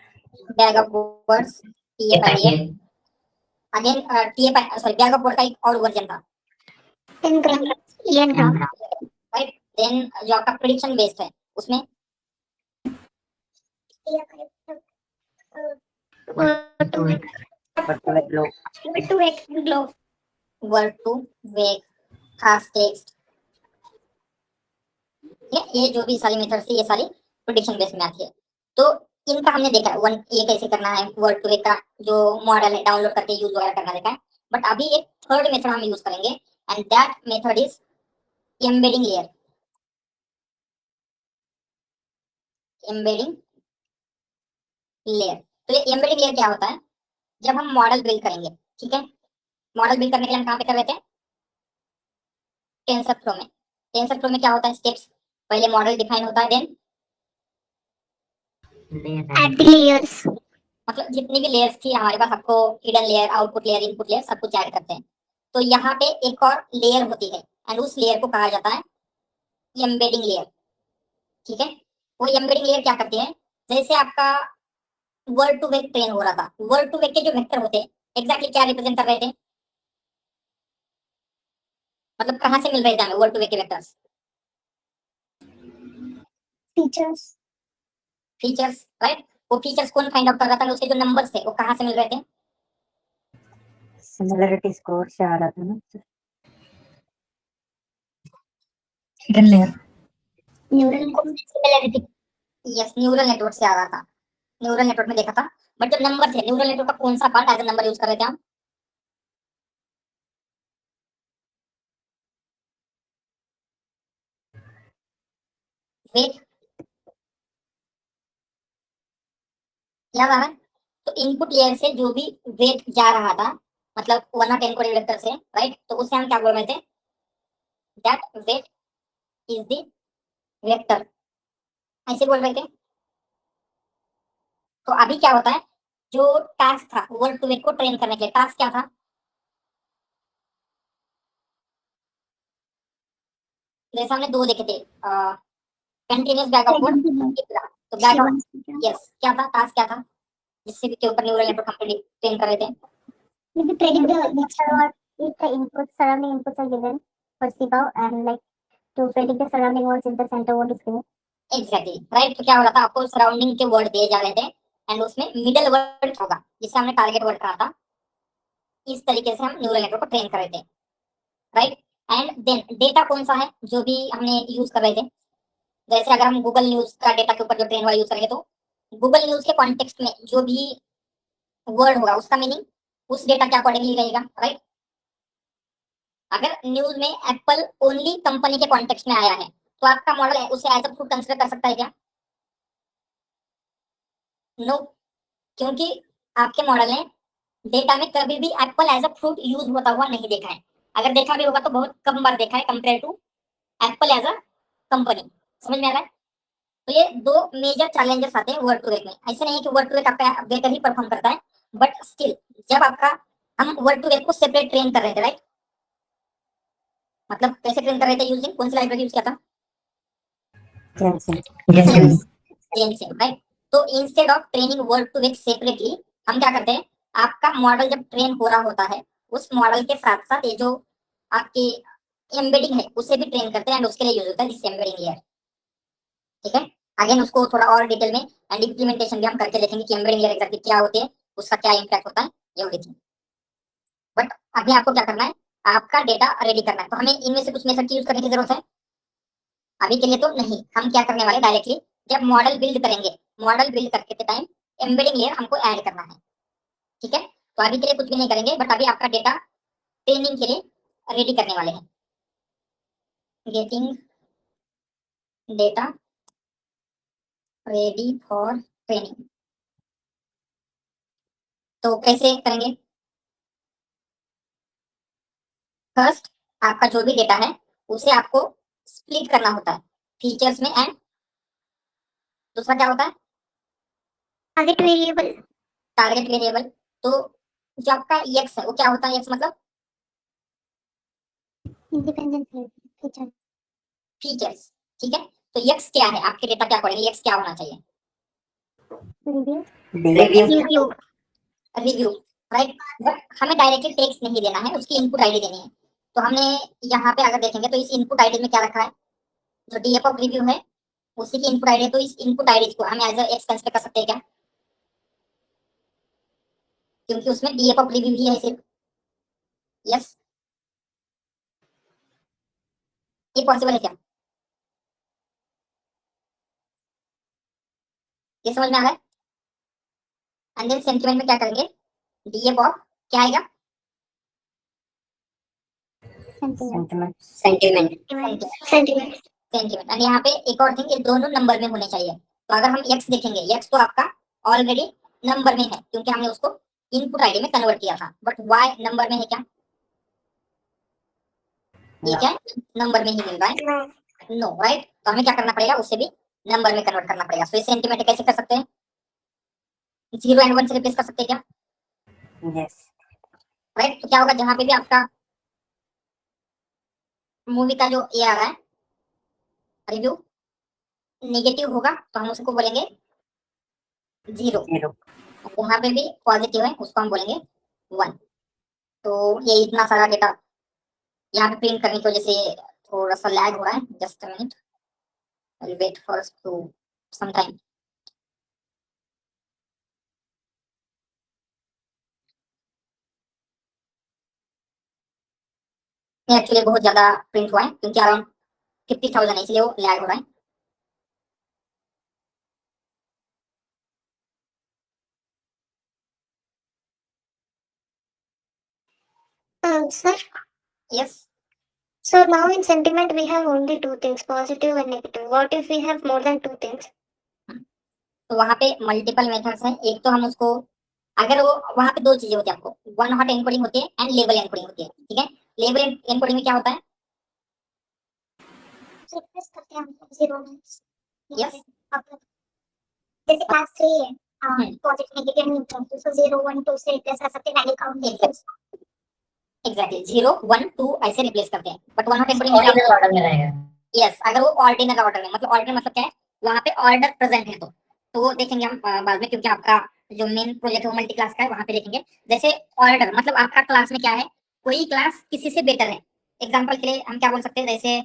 Bag of words, TFIDF, again TF, sorry bag of word का एक और वर्जन था, N-gram. राइट। देन जो आपका प्रेडिक्शन बेस्ड है उसमें What to make globe. To एक globe, word to vec, खास टेक्स्ट, ये जो भी सारी मेथड्स थी ये सारी प्रिडिक्शन बेस में आती है। तो इनका हमने देखा है वन ये कैसे करना है, वर्ड टू वेक का जो मॉडल है डाउनलोड करके यूज वगैरह करना देखा है। बट अभी एक थर्ड मेथड हम यूज करेंगे and that method is embedding layer. Embedding layer, तो ये एम्बेडिंग लेयर क्या होता है, जब हम मॉडल बिल्ड करेंगे, ठीक है, मॉडल बिल्ड करने के लिए हम कहाँ पे कर रहे थे, टेंसर फ्लो में। टेंसर फ्लो में क्या होता है स्टेप्स, पहले मॉडल डिफाइन होता है, देन ऐड लेयर्स, मतलब जितनी भी लेयर्स थी हमारे पास, आपको hidden layer, output layer, input layer सब कुछ ऐड करते हैं। तो यहाँ पे एक और लेयर होती है एंड उस लेयर को कहा जाता है एम्बेडिंग लेयर, ठीक है। वो एम्बेडिंग लेयर क्या करती है, जैसे आपका वर्ड टू वेक ट्रेन हो रहा था, वर्ड टू वेक के जो वेक्टर होते हैं एग्जैक्टली क्या रिप्रेजेंट कर रहे थे, मतलब कहाँ से मिल रहे थे हमें वर्ड टू वेक के वेक्टर्स, फीचर्स, फीचर्स, राइट। वो फीचर्स कौन फाइंड आउट कर रहा था, उसके जो नंबर्स थे वो कहाँ से मिल रहे थे, सिमिलरिटी स्कोर से आ रहा था ना, hidden layer, neural similarity, yes neural network से आ रहा था, न्यूरल नेटवर्क में देखा था। बट जो नंबर थे न्यूरल नेटवर्क का कौन सा part as a number use कर रहे थे हम, वेट, याद आ रहा है। तो इनपुट लेयर से जो भी वेट जा रहा था, मतलब 1 और 10 कोडेड वेक्टर से, राइट, तो उसे हम क्या बोल रहे थे, that weight is the vector, ऐसे बोल रहे थे। तो अभी क्या होता है, जो टास्क था वर्ड टू वेट को ट्रेन करने के लिए, टास्क क्या था, जैसे हमने दो देखे थे, कंटिन्यूअस बैक अपवर्ड, तो बैक अप, यस क्या था टास्क, क्या था जिससे के ऊपर न्यूरल नेटवर्क हम ट्रेन कर रहे थे, maybe predict the mixture or if the input surrounding inputs are given for CPAO and like to predict the surrounding words in the center word is given. Exactly right. तो क्या हो रहा था, आपको सराउंडिंग के वर्ड दिए जा रहे थे एंड उसमें मिडल वर्ड होगा जिसे हमने टारगेट वर्ड कहा था। इस तरीके से हम न्यूरल नेटवर्क को ट्रेन कर रहे थे, राइट। एंड देन डेटा कौन सा है जो भी हमने यूज कर रहे थे, जैसे अगर हम गूगल न्यूज का डेटा के ऊपर जो ट्रेन हुआ यूज करेंगे, तो गूगल न्यूज के कॉन्टेक्स्ट में जो भी वर्ड होगा उसका मीनिंग उस डेटा के अकॉर्डिंगली रहेगा, राइट। अगर न्यूज में एप्पल ओनली कंपनी के कॉन्टेक्स्ट में आया है तो आपका मॉडल है उसे एज अ फ्रूट कंसिडर कर सकता है क्या, नो, क्योंकि आपके मॉडल ने डेटा में कभी भी apple as a fruit use होता हुआ नहीं देखा है। अगर देखा भी होगा तो बहुत कम बार देखा है compare to apple as a company. समझ में आ रहा है। तो ये दो मेजर चैलेंजेस आते हैं वर्ड टू वेक में। ऐसे नहीं है कि वर्ड टू वेक आपका बेटर ही परफॉर्म करता है, बट स्टिल जब आपका हम वर्ड टू वेक को सेपरेट ट्रेन कर रहे थे, राइट, मतलब कैसे ट्रेन कर रहे थे, यूजिंग कौन सी लाइब्रेरी यूज किया था, जेनसिम, राइट। तो instead of training word to vec separately, हम क्या करते हैं, आपका मॉडल जब ट्रेन हो रहा होता है उस मॉडल के साथ साथ ये जो आपकी एम्बेडिंग है उसे भी ट्रेन करते हैं एंड उसके लिए यूज होता है दिस एम्बेडिंग लेयर, ठीक है। अगेन उसको थोड़ा और डिटेल में एंड इम्प्लीमेंटेशन भी हम करके देखेंगे कि एम्बेडिंग लेयर एग्जैक्टली क्या होती है, उसका क्या इम्पैक्ट होता है, ये होती है। बट अभी आपको क्या करना है, आपका डेटा रेडी करना है, तो हमें इनमें से कुछ मेथड की यूज करने की जरूरत है। अभी के लिए तो नहीं, हम क्या करने वाले डायरेक्टली जब मॉडल बिल्ड करेंगे, मॉडल बिल्ड करते टाइम एम्बेडिंग लेयर हमको ऐड करना है, ठीक है। तो अभी के लिए कुछ भी नहीं करेंगे, बट अभी आपका डेटा ट्रेनिंग के लिए रेडी करने वाले हैं, getting data ready for training. तो कैसे करेंगे, फर्स्ट आपका जो भी डेटा है उसे आपको स्प्लिट करना होता है फीचर्स में, एंड दूसरा क्या होता है, Target variable, टारगेट वेरिएबल। तो जो आपका एक्स है वो क्या होता है, एक्स मतलब independent feature, फीचर्स, ठीक है। तो एक्स क्या है, आपके डेटा के अकॉर्डिंग एक्स क्या होना चाहिए, review, रिव्यू, राइट। बट हमें डायरेक्टली टेक्स्ट नहीं देना है, उसकी इनपुट आईडी देनी है। तो हमने यहाँ पे अगर देखेंगे तो इस इनपुट आईडी में क्या रखा है, जो डीएफ ऑफ रिव्यू है उसी की इनपुट आईडी है। तो इस इनपुट आईडी को हम एज एक्स कंसीडर कर सकते हैं क्या, क्योंकि उसमें डीएफ ऑफ रिव्यू ही है सिर्फ, यस। ये पॉसिबल है क्या? ये समझ में आ रहा है? एंड देन सेंटीमेंट में क्या करेंगे, डीएफ ऑफ क्या आएगा, sentiment sentiment sentiment sentiment. And यहाँ पे एक और थिंग, ये दोनों नंबर में होने चाहिए। तो अगर हम x देखेंगे, x तो आपका ऑलरेडी नंबर में है क्योंकि हमने उसको इनपुट आईडी में कन्वर्ट किया था, बट y नंबर में है क्या? ये क्या नंबर में ही मिल रहा है? No, right. तो हमें क्या करना पड़ेगा, उससे भी नंबर में कन्वर्ट करना पड़ेगा। सो ये सेंटीमेंट कैसे कर सकते हैं, 0 एंड 1 से रिप्लेस कर सकते हैं क्या? Yes right. तो क्या होगा, जहां पे भी आपका मूवी का जो ये आ रहा है रिव्यू नेगेटिव होगा तो हम उसको बोलेंगे 0, जहाँ पे भी पॉजिटिव है उसको हम बोलेंगे 1। तो ये इतना सारा डेटा यहाँ पे प्रिंट करने की वजह से थोड़ा सा लैग हो रहा है। Just a minute, I wait for to some time. Actually बहुत ज्यादा प्रिंट हुआ है क्योंकि अराउंड 50,000 है, इसलिए वो लैग हो रहा है। Sir, yes, so now in sentiment we have only two things, positive and negative. What if we have more than two things? तो वहाँ पे मल्टीपल मेथड्स हैं। एक तो हम उसको, अगर वो वहाँ पे दो चीजें होती है, आपको वन हॉट एनकोडिंग होती है एंड लेबल एनकोडिंग होती है, ठीक है। लेबल एनकोडिंग में क्या होता है, रिप्लेस करते हैं हम जीरो में। यस, जैसे क्लास 3 है, हम्म। पॉजिटिव नेगेटिव न्यूट्रल, तो 0 1 2 से रिप्लेस कर सकते हैं, वैल्यू काउंट एग्जैक्टली 0 1 2 ऐसे रिप्लेस करते हैं। बट वन हॉट एनकोडिंग में ऑर्डिनल ऑर्डर में रहेगा। यस, अगर वो ऑर्डिनल ऑर्डर में, मतलब ऑर्डिनल मतलब क्या है, वहाँ पे ऑर्डर प्रेजेंट है तो वो देखेंगे हम बाद में, क्योंकि आपका जो मेन प्रोजेक्ट है वो मल्टी क्लास का है, वहाँ पे देखेंगे। जैसे ऑर्डर मतलब आपका क्लास में क्या है, कोई क्लास किसी से बेटर है। एग्जाम्पल के लिए हम क्या बोल सकते हैं, जैसे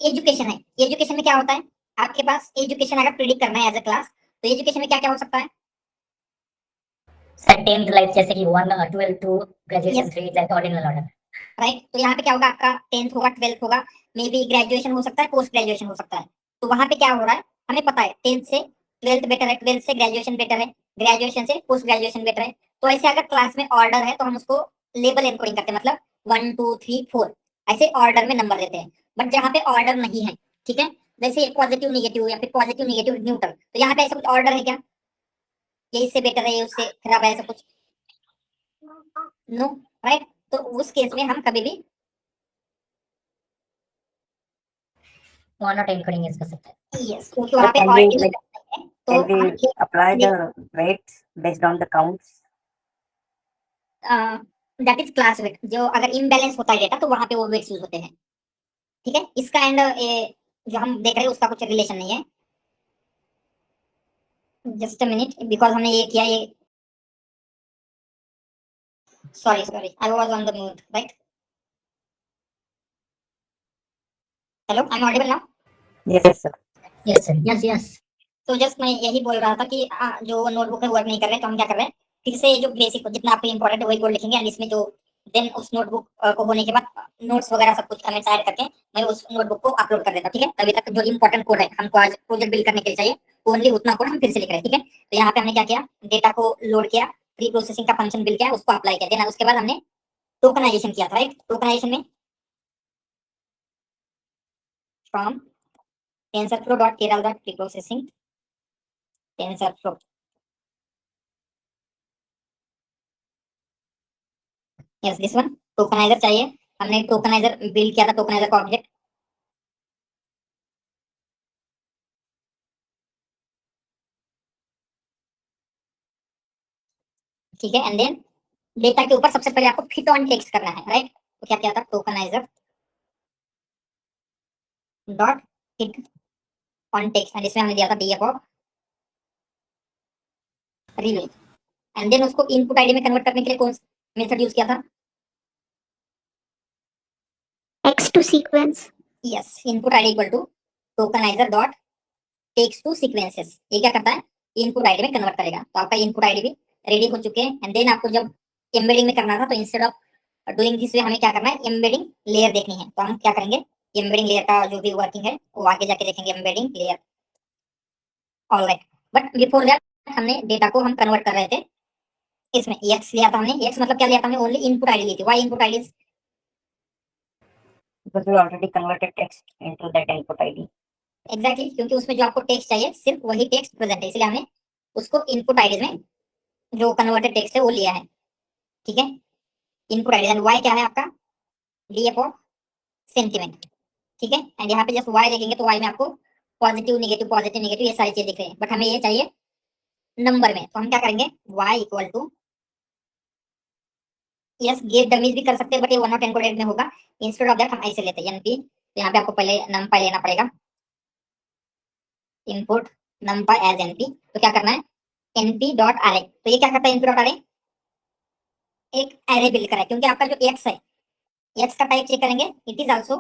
एजुकेशन है। एजुकेशन में क्या होता है, आपके पास एजुकेशन अगर प्रिडिक्ट करना है एज अ क्लास, तो एजुकेशन में क्या क्या हो सकता है, सर 10th लाइफ जैसे कि 1 12 2 graduation Yes. 3 like ordinal order. Right. तो यहाँ पे क्या होगा, आपका 10th होगा, 12th होगा, मे बी ग्रेजुएशन हो सकता है, पोस्ट ग्रेजुएशन हो सकता है। तो वहां पे क्या हो रहा है, हमें पता है 10th से 12th बेटर है, 12th से ग्रेजुएशन बेटर है, ग्रेजुएशन से पोस्ट ग्रेजुएशन बेटर है। तो ऐसे अगर क्लास में ऑर्डर है तो हम उसको लेबल एनकोडिंग करते हैं, मतलब 1 2 3 4 ऐसे ऑर्डर में नंबर देते हैं। बट जहाँ पे ऑर्डर नहीं है, ठीक है, जैसे पॉजिटिव नेगेटिव या फिर पॉजिटिव नेगेटिव न्यूट्रल, तो यहाँ पे ऐसा कुछ ऑर्डर है क्या, ये इससे बेटर है, ये उससे खराब है, ऐसा कुछ नो, राइट। तो उस केस में हम कभी भी वन नॉट एनकोडिंग यूज कर सकते हैं। यस, क्योंकि वहाँ पे Can we ऑर्डिनल है तो can we apply the weights based on the counts? That is class weight. जो अगर इम्बैलेंस होता है डेटा तो वहाँ पे वो वेट्स यूज होते हैं, ठीक है। इसका एंड जो हम देख रहे हैं उसका कुछ रिलेशन नहीं है। जस्ट अ मिनट, बिकॉज हमने ये किया, ये sorry I was on the mood, right. Hello, I am audible now? Yes, sir. Yes sir, yes yes. तो जस्ट मैं यही बोल रहा था कि जो नोटबुक है वर्क नहीं कर रहे, तो हम क्या कर रहे हैं, फिर से जो बेसिक जितना आपको इंपॉर्टेंट है वही कोड लिखेंगे, एंड इसमें जो देन उस नोटबुक को होने के बाद नोट्स वगैरह सब कुछ कमेंट्स ऐड करके मैं उस नोटबुक को अपलोड कर देता हूँ, ठीक है। अभी तक जो इंपॉर्टेंट कोड है हमको आज प्रोजेक्ट बिल्ड करने के लिए चाहिए, ओनली उतना कोड हम फिर से लिख रहे हैं, ठीक है। तो यहाँ पे हमने क्या किया, डेटा को लोड किया, प्री प्रोसेसिंग का फंक्शन बिल्ड किया, उसको अप्लाई किया, देन उसके बाद हमने टोकनाइजेशन किया था, राइट। टोकनाइजेशन में from TensorFlow dot keras dot preprocessing TensorFlow, yes this one, tokenizer चाहिए। हमने टोकनाइजर बिल्ड किया था, टोकनाइजर का ऑब्जेक्ट, ठीक है। एंड देन डेटा के ऊपर सबसे पहले आपको फिट ऑन टेक्स्ट करना है, राइट। तो क्या किया था, tokenizer dot fit on text, and इसमें हमने दिया था DF of reveal. And then उसको इनपुट आईडी में कन्वर्ट करने के लिए कौन सा मेथड यूज किया था, X to sequence. Yes, input ID equal to tokenizer dot text to sequences. ये क्या करता है, इनपुट आईडी में कन्वर्ट करेगा। तो आपका इनपुट आईडी भी रेडी हो चुके हैं। एंड देन आपको जब एम्बेडिंग में करना था, तो instead of doing this way हमें क्या करना है, एम्बेडिंग लेयर देखनी है। तो हम क्या करेंगे, एम्बेडिंग लेयर का जो भी वर्किंग है वो आगे जाके देखेंगे embedding layer. Alright, but before that हमने डेटा को हम कन्वर्ट कर रहे थे इसमें। एक्स लिया था हमने, एक्स मतलब क्या लिया था हमने, ओनली इनपुट आईडी ली थी। Why input ID? because we already converted text into that input ID. Exactly, क्योंकि उसमें जो आपको टेक्स्ट चाहिए सिर्फ वही टेक्स्ट प्रेजेंट है, इसलिए हमने उसको इनपुट आईडी में जो कन्वर्टेड टेक्स्ट है वो लिया है। ठीक है, इनपुट आईडी एंड वाई क्या है आपका, डीएफ ऑफ सेंटीमेंट। ठीक है, एंड यहाँ पे जस्ट वाई देखेंगे तो वाई में आपको पॉजिटिव नेगेटिव ये सारी चीजें दिख रही है, बट हमें ये चाहिए नंबर में। तो हम क्या करेंगे, y equal to, yes get dummies भी कर सकते हैं बट ये वन नॉट एनकोडेड में होगा। इंस्टेड ऑफ दैट हम ऐसे लेते हैं एनपी। तो यहाँ पे आपको पहले नमपाई लेना पड़ेगा, इनपुट नमपाई एज एनपी। तो क्या करना है, एनपी डॉट अरे। तो ये क्या करता है, एनपी डॉट अरे एक एरे बिल्ड करा है, क्योंकि आपका जो एक्स है, एक्स का टाइप चेक करेंगे, it is also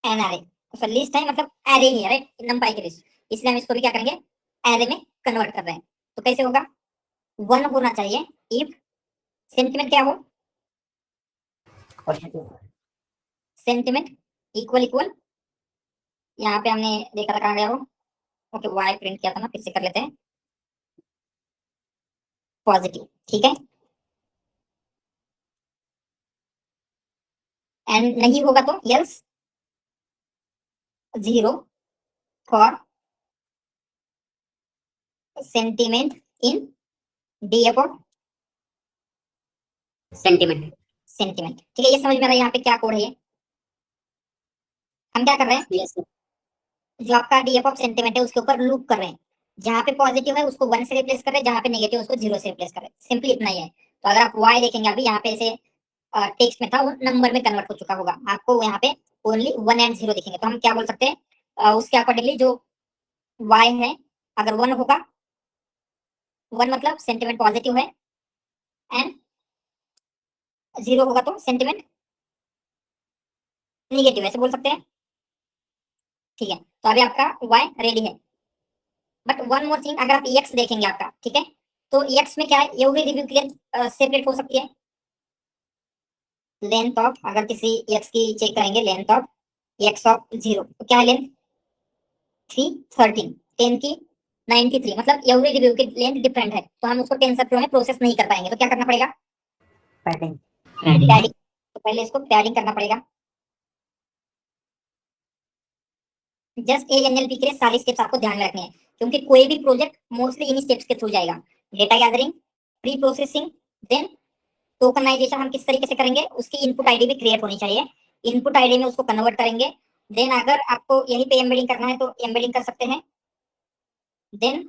an array. तो लिस्ट है मतलब एरे ही है, राइट, नमपाई की लिस्ट, इसलिए हम इसको भी क्या करेंगे, एरे में कन्वर्ट कर रहे हैं। तो कैसे होगा, 1 होना चाहिए इफ सेंटीमेंट क्या हो, सेंटीमेंट इक्वल इक्वल, यहाँ पे हमने देखा था कहाँ गया वो, ओके वाई प्रिंट किया था ना, फिर से कर लेते हैं, पॉजिटिव। ठीक है, एंड नहीं होगा तो else 0 for sentiment in DF of Sentiment. Sentiment. ठीक है, ये समझ में आ रहा है यहाँ पे क्या कोड है ये। हम क्या कर रहे हैं, Yes. जो आपका डीएफ ऑफ सेंटीमेंट है उसके ऊपर लूप कर रहे हैं, जहाँ पे पॉजिटिव है उसको 1 से रिप्लेस कर रहे हैं, जहाँ पे नेगेटिव उसको 0 से रिप्लेस कर रहे हैं, सिंपली इतना ही है। तो अगर आप y देखेंगे अभी यहाँ पे ऐसे टेक्स्ट में था वो नंबर में कन्वर्ट हो चुका होगा, आपको यहाँ पे ओनली 1 एंड 0 दिखेंगे। तो हम क्या बोल सकते हैं, उसके अकॉर्डिंगली जो y है, अगर 1 होगा, 1 मतलब सेंटीमेंट पॉजिटिव है, एंड 0 होगा तो सेंटीमेंट नेगेटिव, ऐसे बोल सकते हैं। ठीक है, तो अभी आपका y रेडी है, बट वन मोर थिंग, अगर आप x देखेंगे आपका, ठीक है, तो x में क्या है, ये भी रिव्यू के लिए सेपरेट हो सकती है। लेंथ ऑफ, अगर किसी x की चेक करेंगे, लेंथ ऑफ x ऑफ 0, तो क्या है लेंथ 313, 10 की 93, मतलब एवरी रिव्यू की लेंथ डिफरेंट है, तो हम उसको टेंसरफ्लो में प्रोसेस नहीं कर पाएंगे। तो क्या करना पड़ेगा, Padding. पैडिंग। तो पहले इसको पैडिंग करना पड़ेगा। जस्ट एएनएलपी के लिए सारी स्टेप्स आपको ध्यान में रखनी है, क्योंकि कोई भी प्रोजेक्ट मोस्टली इन स्टेप्स के थ्रू जाएगा। Data gathering, pre processing, then tokenization हम किस तरीके से करेंगे, उसकी इनपुट आईडी भी क्रिएट होनी चाहिए, इनपुट आईडी में उसको कन्वर्ट करेंगे। देन अगर आपको यहीं पे एम्बेडिंग करना है तो एम्बेडिंग कर सकते हैं। देन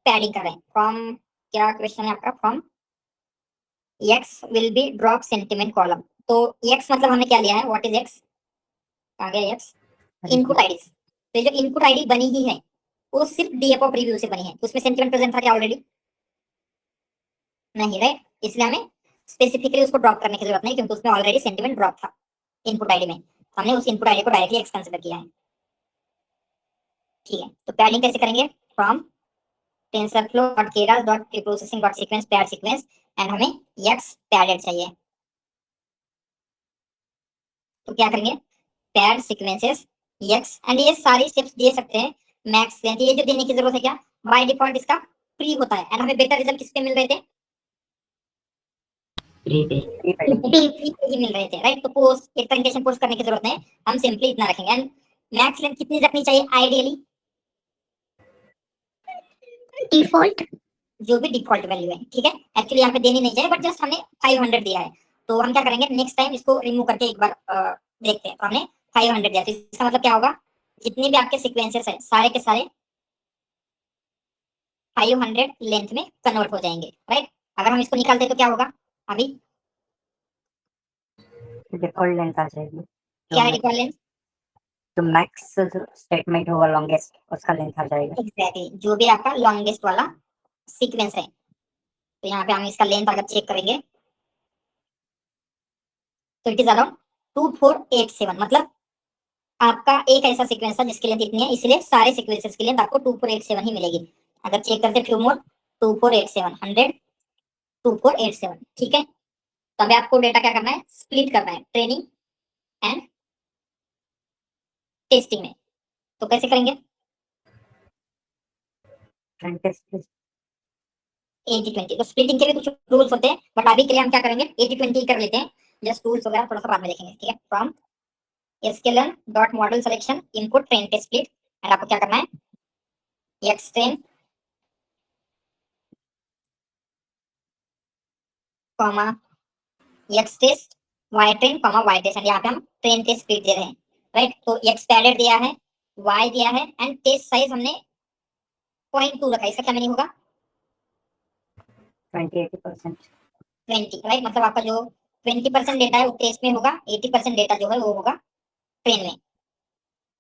पैडिंग कर रहे हैं, फ्रॉम, क्या क्वेश्चन है आपका, from x will be drop sentiment column. तो एक्स मतलब हमने क्या लिया है, व्हाट इज एक्स, आ गया एक्स, इनपुट आईडी। तो जो इनपुट आईडी बनी ही है वो सिर्फ डीएफ ऑफ रिव्यू से बनी है, उसमें सेंटीमेंट प्रेजेंट था क्या ऑलरेडी, नहीं, राइट, इसलिए हमें स्पेसिफिकली उसको ड्रॉप करने की जरूरत नहीं, क्योंकि उसमें ऑलरेडी सेंटीमेंट ड्रॉप था इनपुट आईडी में, हमने उस इनपुट आईडी को डायरेक्टली एक्स कंसीडर किया है। ठीक है, तो पैडिंग कैसे करेंगे, from tensorflow.keras.preprocessing.sequence pad sequence, and हमें x पैडेड चाहिए। तो क्या करेंगे, पैड सीक्वेंसेस x, एंड ये सारी स्टेप्स दे सकते हैं, मैक्स लेंथ, ये जो देने की जरूरत है क्या, बाय डिफॉल्ट इसका प्री होता है, एंड हमें बेटर रिजल्ट किस पे मिल रहे थे, Pre padding. प्री पे ही मिल रहे थे, राइट। तो पोस्ट एक तरीके से पोस्ट करने की जरूरत नहीं, हम सिंपली इतना रखेंगे। एंड मैक्स लेंथ कितनी रखनी चाहिए आइडियली, डिफॉल्ट जो भी डिफॉल्ट वैल्यू है, ठीक है, एक्चुअली यहाँ पे देनी नहीं चाहिए, बट जस्ट हमने 500 दिया है। तो हम क्या करेंगे, नेक्स्ट टाइम इसको रिमूव करके एक बार देखते हैं। तो हमने 500 दिया, तो इसका मतलब क्या होगा, जितने भी आपके सीक्वेंसेस है सारे के सारे 500 लेंथ में कन्वर्ट हो जाएंगे, राइट। अगर हम इसको निकालते तो क्या होगा, अभी Default length आ जाएगी। क्या है डिफॉल्ट लेंथ, तो मैक्स स्टेटमेंट होगा लॉन्गेस्ट, उसका लेंथ आ जाएगा। एग्जैक्टली, जो भी आपका लॉन्गेस्ट वाला सीक्वेंस है। तो यहाँ पे हम इसका लेंथ अगर चेक करेंगे तो इट इज अराउंड 2487, मतलब आपका एक ऐसा सीक्वेंस था जिसकी लेंथ इतनी है, इसलिए सारे सीक्वेंसेस की लेंथ आपको 2487 ही मिलेगी। अगर चेक करते फ्यू मोर, 2487 100 2487, ठीक है। तो अभी आपको डेटा क्या करना है, स्प्लिट करना है ट्रेनिंग एंड टेस्टिंग में। तो कैसे करेंगे, Trend test please. 80-20। तो स्प्लिटिंग के भी कुछ रूल्स होते हैं, बट अभी के लिए हम क्या करेंगे 80-20 कर लेते हैं। जस्ट टूल्स वगैरह थोड़ा सा बाद में देखेंगे, ठीक है। From sklearn dot model selection input train test split, and आपको क्या करना है, xtrain comma xtest ytrain comma ytest, and यहाँ पे हम ट्रेन टेस्ट स्प्लिट दे रहे हैं, राइट। तो x पैडेड दिया है, y दिया है, एंड टेस्ट साइज हमने 0.2 रखा है। इसका क्या मीनिंग होगा, 20-80%. 20, राइट। मतलब आपका जो 20% डेटा है वो टेस्ट में होगा, 80% डेटा जो है वो होगा ट्रेन में,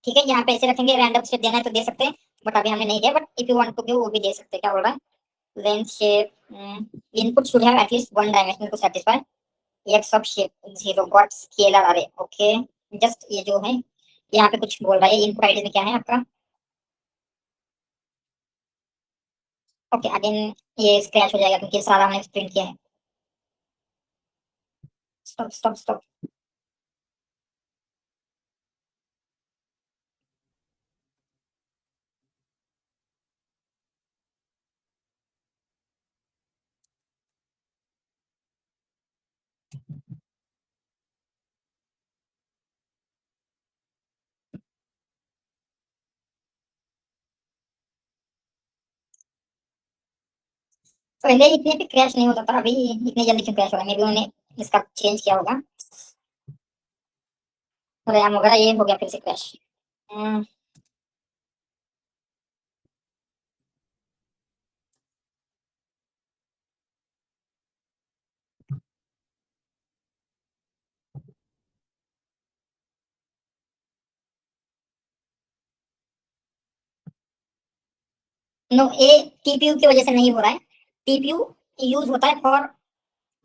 ठीक है। यहाँ पे ऐसे रखेंगे, रैंडम शेप देना है तो दे सकते हैं, बट अभी हमने नहीं दिया, but if you want to give वो भी दे सकते हैं। क्या बोल रहा है, length shape input should have at least one dimension to satisfy x of shape 0 got scalar अरे, ओके। जस्ट ये जो है यहाँ पे कुछ बोल रहा है, इनपुट आईडी में क्या है आपका, ओके। अगेन ये स्क्रैच हो जाएगा क्योंकि सारा हमने प्रिंट किया है। Stop stop stop. पहले इतने भी क्रैश नहीं होता था, अभी इतनी जल्दी क्यों क्रैश हो रहा है, मे बी उन्होंने इसका चेंज किया होगा, रैम वगैरह, ये हो गया फिर से क्रैश। नो, ये टीपीयू की वजह से नहीं हो रहा है। टीपीयू यूज होता है फॉर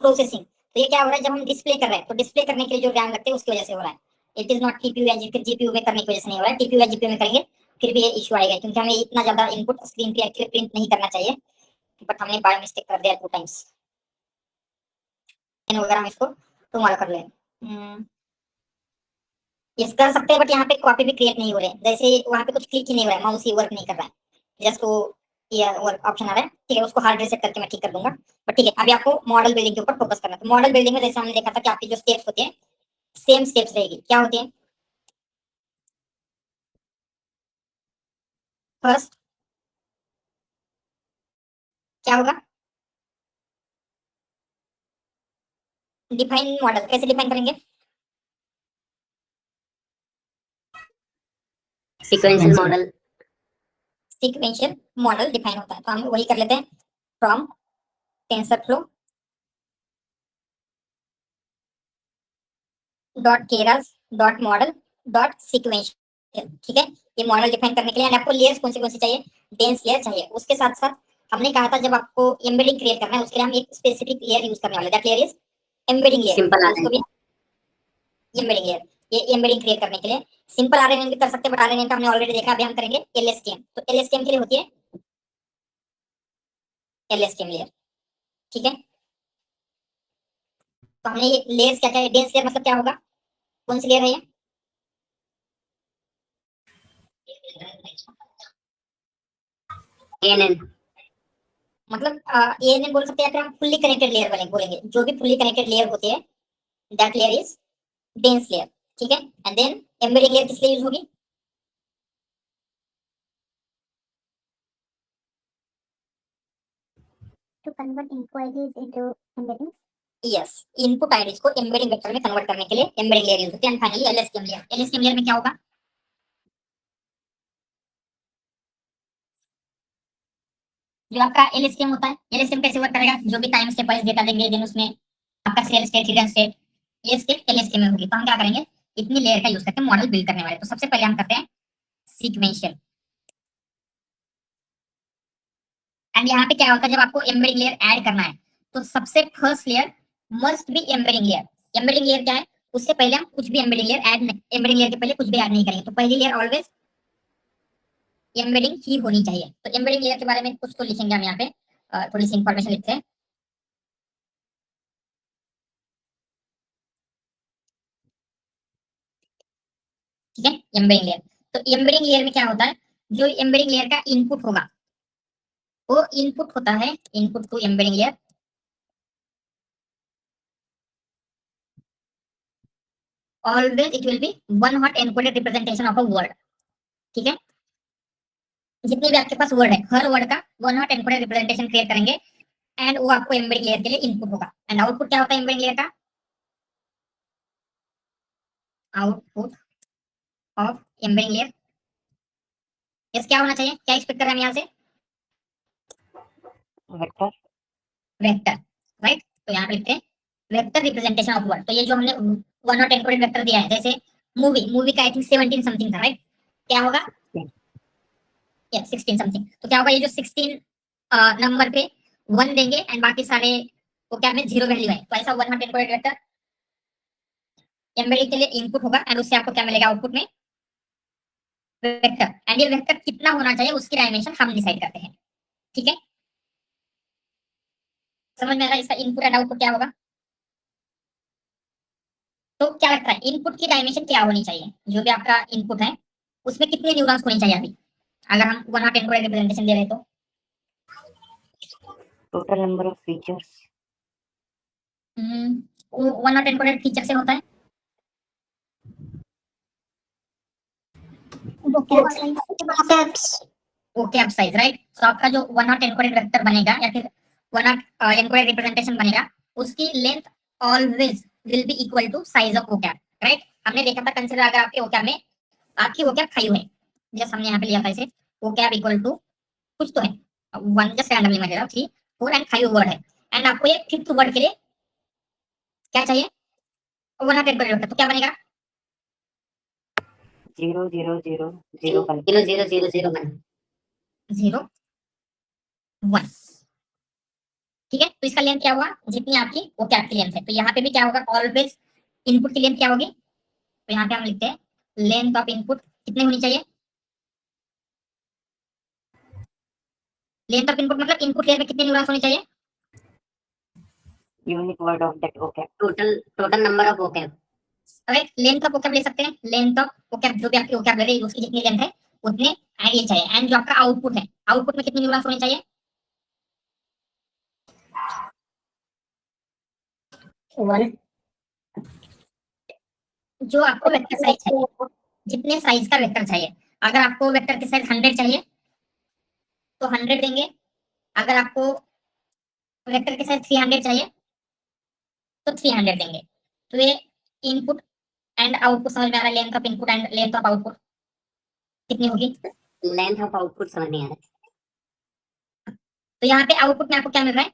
प्रोसेसिंग। तो ये क्या हो रहा है, जब हम डिस्प्ले कर रहे हैं तो डिस्प्ले करने के लिए जो रैम लगते हैं उसकी वजह से हो रहा है। इट इज नॉट टीपीयू या जीपीयू में करने की वजह से नहीं हो रहा है। टीपीयू या जीपीयू में करेंगे फिर भी ये इशू आएगा, क्योंकि हमें इतना ज्यादा इनपुट स्क्रीन पे एक्चुअली प्रिंट नहीं करना चाहिए, बट हमने बाय मिस्टेक कर दिया 2 टाइम्स। वगैरह हम इसको तुम्हारा कर लें, ये कर सकते हैं, बट यहाँ पे कॉपी भी क्रिएट नहीं हो रहे, जैसे वहाँ पे कुछ क्लिक ही नहीं हो रहा है, माउस ही वर्क नहीं कर रहा है, जस्ट वो ये वर्क ऑप्शन आ रहा है, ठीक है। उसको हार्ड रीसेट करके मैं ठीक कर दूंगा, बट ठीक है। अभी आपको मॉडल बिल्डिंग के ऊपर फोकस करना है। तो मॉडल बिल्डिंग में जैसे हमने देखा था कि आपकी जो स्टेप्स होती है सेम स्टेप्स रहेगी। क्या होती है, फर्स्ट क्या होगा, डिफाइन मॉडल। कैसे डिफाइन करेंगे, sequential model. Sequential model define होता है, तो हम वही कर लेते हैं। From TensorFlow dot Keras dot model dot sequential, ठीक है। ये मॉडल डिफाइन करने के लिए आपको लेयर्स कौन सी चाहिए, डेंस लेयर चाहिए। उसके साथ साथ हमने कहा था जब आपको एम्बेडिंग क्रिएट करना है उसके लिए हम एक स्पेसिफिक लेयर यूज करने वाले हैं, that layer is embedding layer. Simple उसको भी एम्बेडिंग लेयर, ये एम्बेडिंग क्रिएट करने के लिए सिंपल आरएनएन भी कर सकते हैं, बट आरएनएन का हमने ऑलरेडी देखा, अभी हम करेंगे एलएसटीएम। तो एलएसटीएम के लिए होती है एलएसटीएम लेयर, ठीक है। तो हमने ये लेयर्स क्या क्या है, डेंस लेयर मतलब क्या होगा, कौन सी लेयर है ये, एएनएन। मतलब एएनएन बोल सकते हैं, या फिर हम फुल्ली कनेक्टेड लेयर बोलेंगे। जो भी फुल्ली कनेक्टेड लेयर होती है that layer is dense layer, ठीक है। एंड देन एम्बेडिंग लेयर किस लिए यूज होगी, To convert inquiries into embeddings. Yes, input IDs को एम्बेडिंग वेक्टर में कन्वर्ट करने के लिए एम्बेडिंग लेयर यूज होती है। And finally LSTM layer, LSTM layer में क्या होगा, जो आपका एलएसटीएम होता है, एलएसटीएम कैसे वर्क करेगा, जो भी टाइम स्टेप वाइज डेटा देंगे दिन उसमें आपका सेल स्टेट हिडन स्टेट ये स्टेट एलएसटीएम में होगी। तो हम क्या करेंगे, इतनी लेयर का यूज करके मॉडल बिल्ड करने वाले। तो सबसे पहले हम करते हैं सीक्वेंशियल। एंड यहाँ पे क्या होता है, जब आपको एम्बेडिंग लेयर ऐड करना है तो सबसे first layer must be embedding layer. Embedding layer क्या है, उससे पहले हम कुछ भी embedding layer add, embedding layer के पहले कुछ भी ऐड नहीं करेंगे। तो पहली लेयर ऑलवेज एम्बेडिंग ही होनी चाहिए। तो एम्बेडिंग लेयर के बारे में कुछ तो लिखेंगे हम यहाँ पे, थोड़ी सी इंफॉर्मेशन लिखते हैं। ठीक है, एम्बेडिंग लेयर। तो एम्बेडिंग लेयर में क्या होता है, जो एम्बेडिंग लेयर का इनपुट होगा वो इनपुट होता है, input to embedding layer always it will be one hot encoded representation of a word. ठीक है, जितने भी आपके पास वर्ड है हर वर्ड का one hot encoded representation create करेंगे एंड वो आपको एम्बेडिंग लेयर के लिए इनपुट होगा। एंड आउटपुट क्या होता है एम्बेडिंग लेयर का, output of embedding layer yes क्या होना चाहिए, क्या एक्सपेक्ट कर रहे हैं हम यहाँ से, वेक्टर। Vector, right. तो यहाँ पे लिखते हैं वेक्टर रिप्रेजेंटेशन ऑफ वर्ड। तो ये जो हमने वन हॉट एनकोडेड वेक्टर दिया है, जैसे मूवी का आई थिंक 17 समथिंग था, राइट, क्या होगा, या 16 समथिंग। तो क्या होगा, ये जो 16 नंबर पे 1 देंगे एंड बाकी सारे वो क्या में 0 वैल्यू है। तो ऐसा one hot encoded vector embedding के लिए इनपुट होगा एंड उससे आपको क्या मिलेगा आउटपुट में, वेक्टर। एंड ये वेक्टर कितना होना चाहिए उसकी डायमेंशन हम डिसाइड करते हैं। ठीक है, समझ में आ रहा है इसका इनपुट एंड आउटपुट क्या होगा। तो क्या लगता है इनपुट की डायमेंशन क्या होनी चाहिए, जो भी आपका इनपुट है उसमें कितने न्यूरॉन्स होने चाहिए अभी, अगर हम वन हॉट एनकोडेड रिप्रेजेंटेशन दे रहे हैं तो total number of features. One hot encoded feature से होता है vocabs. Okay size, right. तो आपका जो वन हॉट एनकोडेड वेक्टर बनेगा या फिर वन हॉट एनकोडेड रिप्रेजेंटेशन बनेगा उसकी length always will be equal to size of vocab, right. हमने देखा था कंसीडर अगर आपके वोकैब में आपकी वोकैब 5 है, जैसे हमने यहाँ पे लिया था इसे वोकैब इक्वल टू कुछ तो है 1 जस्ट रैंडमली मैं ले रहा हूँ 3 4 एंड 5 वर्ड है एंड आपको ये 5th वर्ड के लिए क्या चाहिए, वन हॉट एनकोडेड वेक्टर। तो क्या बनेगा 0 0 0 0 1 0 0 0 0 1 0 1। ठीक है, तो इसका लेंथ क्या होगा, जितनी आपकी वो कैप की लेंथ है। तो यहाँ पे भी क्या होगा, ऑलवेज इनपुट की लेंथ क्या होगी, तो यहाँ पे हम लिखते हैं लेंथ ऑफ इनपुट कितनी होनी चाहिए, लेंथ ऑफ इनपुट मतलब इनपुट लेयर में कितने न्यूरॉन्स होने चाहिए, unique word of that okay. Total number of vocab. Right. Length of vocab ले सकते हैं, लेंथ ऑफ वोकैब जो भी आपकी वोकैबुलरी उसकी जितनी लेंथ है उतने एंड ये चाहिए। एंड जो आपका आउटपुट है, आउटपुट में कितने न्यूरॉन्स होने चाहिए, 1 जो आपको वेक्टर साइज चाहिए, जितने साइज का वेक्टर चाहिए। अगर आपको वेक्टर की साइज 100 चाहिए तो 100 देंगे, अगर आपको वेक्टर की साइज 300 चाहिए तो 300 देंगे। तो ये इनपुट एंड आउटपुट समझ में आ रहा है, length of input and length of output कितनी होगी, लेंथ ऑफ आउटपुट समझ नहीं आ रहा। तो यहाँ पे आउटपुट में आपको क्या मिल रहा है,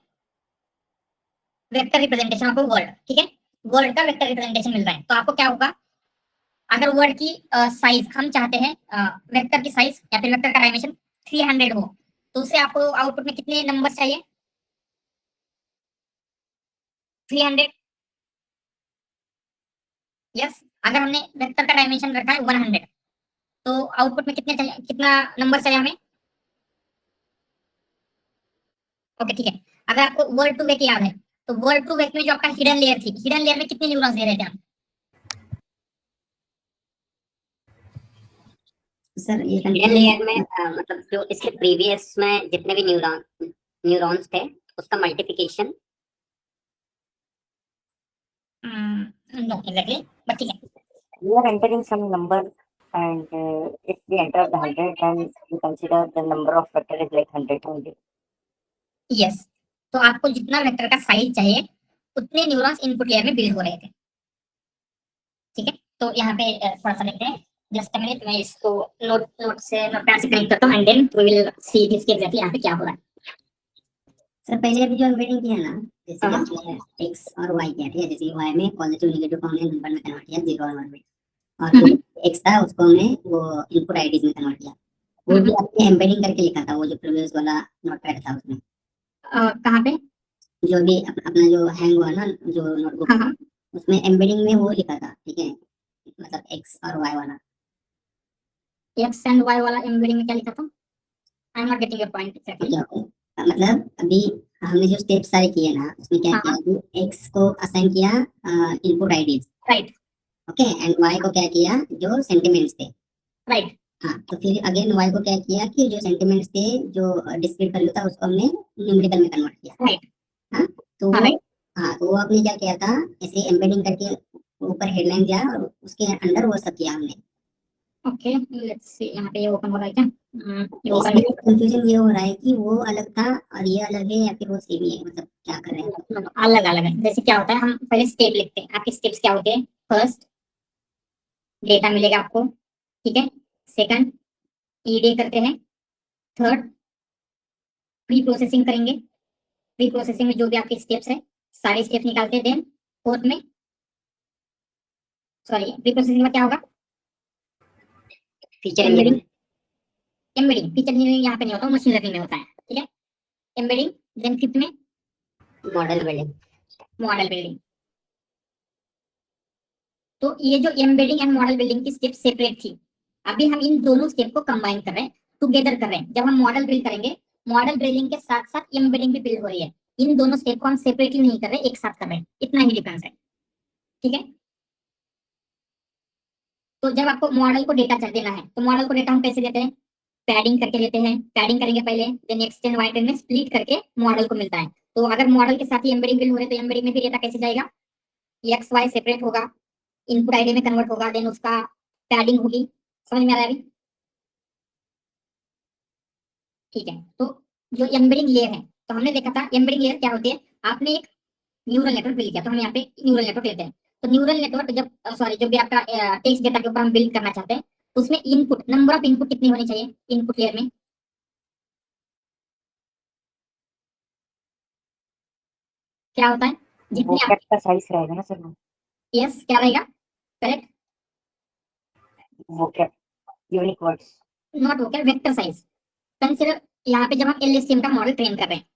वेक्टर रिप्रेजेंटेशन ऑफ वर्ड। ठीक है, वर्ड का वेक्टर रिप्रेजेंटेशन मिल रहा है। तो आपको क्या होगा, अगर वर्ड की साइज हम चाहते हैं वेक्टर की साइज या फिर वेक्टर का डायमेंशन 300 हो तो उससे आपको आउटपुट में कितने नंबर चाहिए, 300। यस, अगर हमने वेक्टर का डायमेंशन रखा है 100 तो आउटपुट में कितने चाहिए, कितना नंबर चाहिए हमें, ओके ठीक है। अगर आपको वर्ड टू वेक याद है तो वर्ड टू वेक में जो आपका हिडन लेयर थी, हिडन लेयर में कितने न्यूरॉन्स दे रहे थे हम, सर ये हिडन लेयर में मतलब जो इसके प्रीवियस में जितने भी न्यूरॉन्स थे उसका मल्टीप्लिकेशन। नो एग्जैक्टली, बट ठीक है। We are entering some number and if we enter the 100 then we consider the number of vector is like 100 only. Yes, तो आपको जितना वेक्टर का साइज चाहिए उतने न्यूरॉन्स इनपुट लेयर में बिल्ड हो रहे थे। ठीक है, तो यहाँ पे थोड़ा सा देखते हैं, जस्ट अ मिनट मैं इसको नोट से नोटपैड से कनेक्ट करता हूं and then we will see this exactly यहाँ पे क्या हो रहा है। सर पहले अभी जो एम्बेडिंग किया ना, जैसे हमने x और y किया, ठीक है, जैसे y में पॉजिटिव नेगेटिव को हमने नंबर में कन्वर्ट किया 0 और 1 में, और जो x था उसको हमने वो इनपुट आईडीज में कन्वर्ट किया। वो भी आपने एम्बेडिंग करके लिखा था, वो जो प्रीवियस वाला नोटपैड था उसमें कहाँ पे, जो भी अपना जो हैंग हुआ ना जो नोटबुक, उसमें एम्बेडिंग में वो लिखा था, ठीक है, मतलब x और y वाला। एक्स एंड वाई वाला एम्बेडिंग में क्या लिखा था, I am not getting your point exactly. मतलब अभी हमने जो स्टेप सारे किए ना उसमें क्या किया, x को असाइन किया input IDs, right, okay, and y को क्या किया, जो सेंटिमेंट्स थे। राइट। हाँ, तो फिर अगेन वाई को क्या किया कि जो सेंटिमेंट्स थे, जो डिस्क्रीट वैल्यू था, उसको हमने न्यूमेरिकल में कन्वर्ट किया। राइट। हाँ, तो हाँ, वो right. हाँ, तो वो आपने क्या किया था, ऐसे एम्बेडिंग करके ऊपर हेडलाइन दिया और उसके अंदर वो सब किया हमने। ओके, लेट्स सी, यहाँ पे ये ओपन हो रहा है क्या? ये ओपन इसमें कंफ्यूजन ये हो रहा है कि वो अलग था और ये अलग है, या फिर वो सेम ही है, मतलब क्या कर रहे हैं। अलग अलग है। जैसे क्या होता है, हम पहले स्टेप लिखते हैं। आपके स्टेप्स क्या होते हैं? फर्स्ट, डेटा मिलेगा आपको, ठीक है। सेकंड, ईडे करते हैं। थर्ड, प्री प्रोसेसिंग करेंगे। प्री प्रोसेसिंग में जो भी आपके स्टेप्स है, सारे स्टेप्स निकालते हैं। देन फोर्थ में, सॉरी, प्री प्रोसेसिंग में क्या होगा? Feature embedding. Embedding, feature engineering यहाँ पे नहीं होता, मशीन लर्निंग में होता है, ठीक है। एम्बेडिंग, देन फिफ्थ में मॉडल बिल्डिंग। Model building. तो ये जो एम्बेडिंग एंड मॉडल बिल्डिंग की स्टेप सेपरेट थी, अभी हम इन दोनों स्टेप को कंबाइन कर रहे हैं, टुगेदर कर रहे हैं। जब हम मॉडल बिल्ड करेंगे, मॉडल बिल्डिंग के साथ साथ एम्बेडिंग भी बिल्ड हो रही है। इन दोनों स्टेप को हम सेपरेटली नहीं कर रहे, एक साथ कर रहे हैं, इतना ही डिफरेंस है, ठीक है। तो जब आपको मॉडल को डेटा चल देना है, तो मॉडल को डेटा हम कैसे देते हैं? पैडिंग करके देते हैं। पैडिंग करेंगे पहले, देन एक्सटेंड वाइडेन में स्प्लिट करके मॉडल को मिलता है। तो अगर मॉडल के साथ ही एम्बेडिंग बिल्ड हो रहे, तो एम्बेडिंग में भी डेटा कैसे जाएगा? एक्स वाई सेपरेट होगा, इनपुट आईडी में कन्वर्ट होगा, देन उसका पैडिंग होगी। समझ में आ रहा है अभी? ठीक है। तो जो एम्बेडिंग लेयर है, तो हमने देखा था एम्बेडिंग लेयर क्या होती है। आपने एक न्यूरल नेटवर्क बिल्ड किया, तो हम यहाँ पे न्यूरल नेटवर्क लेते हैं। तो न्यूरल नेटवर्क जब, सॉरी, जो भी आपका टेक्स्ट डेटा के ऊपर हम बिल्ड करना चाहते हैं, तो उसमें इनपुट, नंबर ऑफ इनपुट कितनी होनी चाहिए इनपुट लेयर में? क्या होता है? जितनी आप, वोकैब का साइज रहेगा ना सर? यस, क्या रहेगा? Correct. Vocab, unique words. Not vocab, vector size. Consider, यहाँ पे जब हम एलएसटीएम का मॉडल ट्रेन कर रहे हैं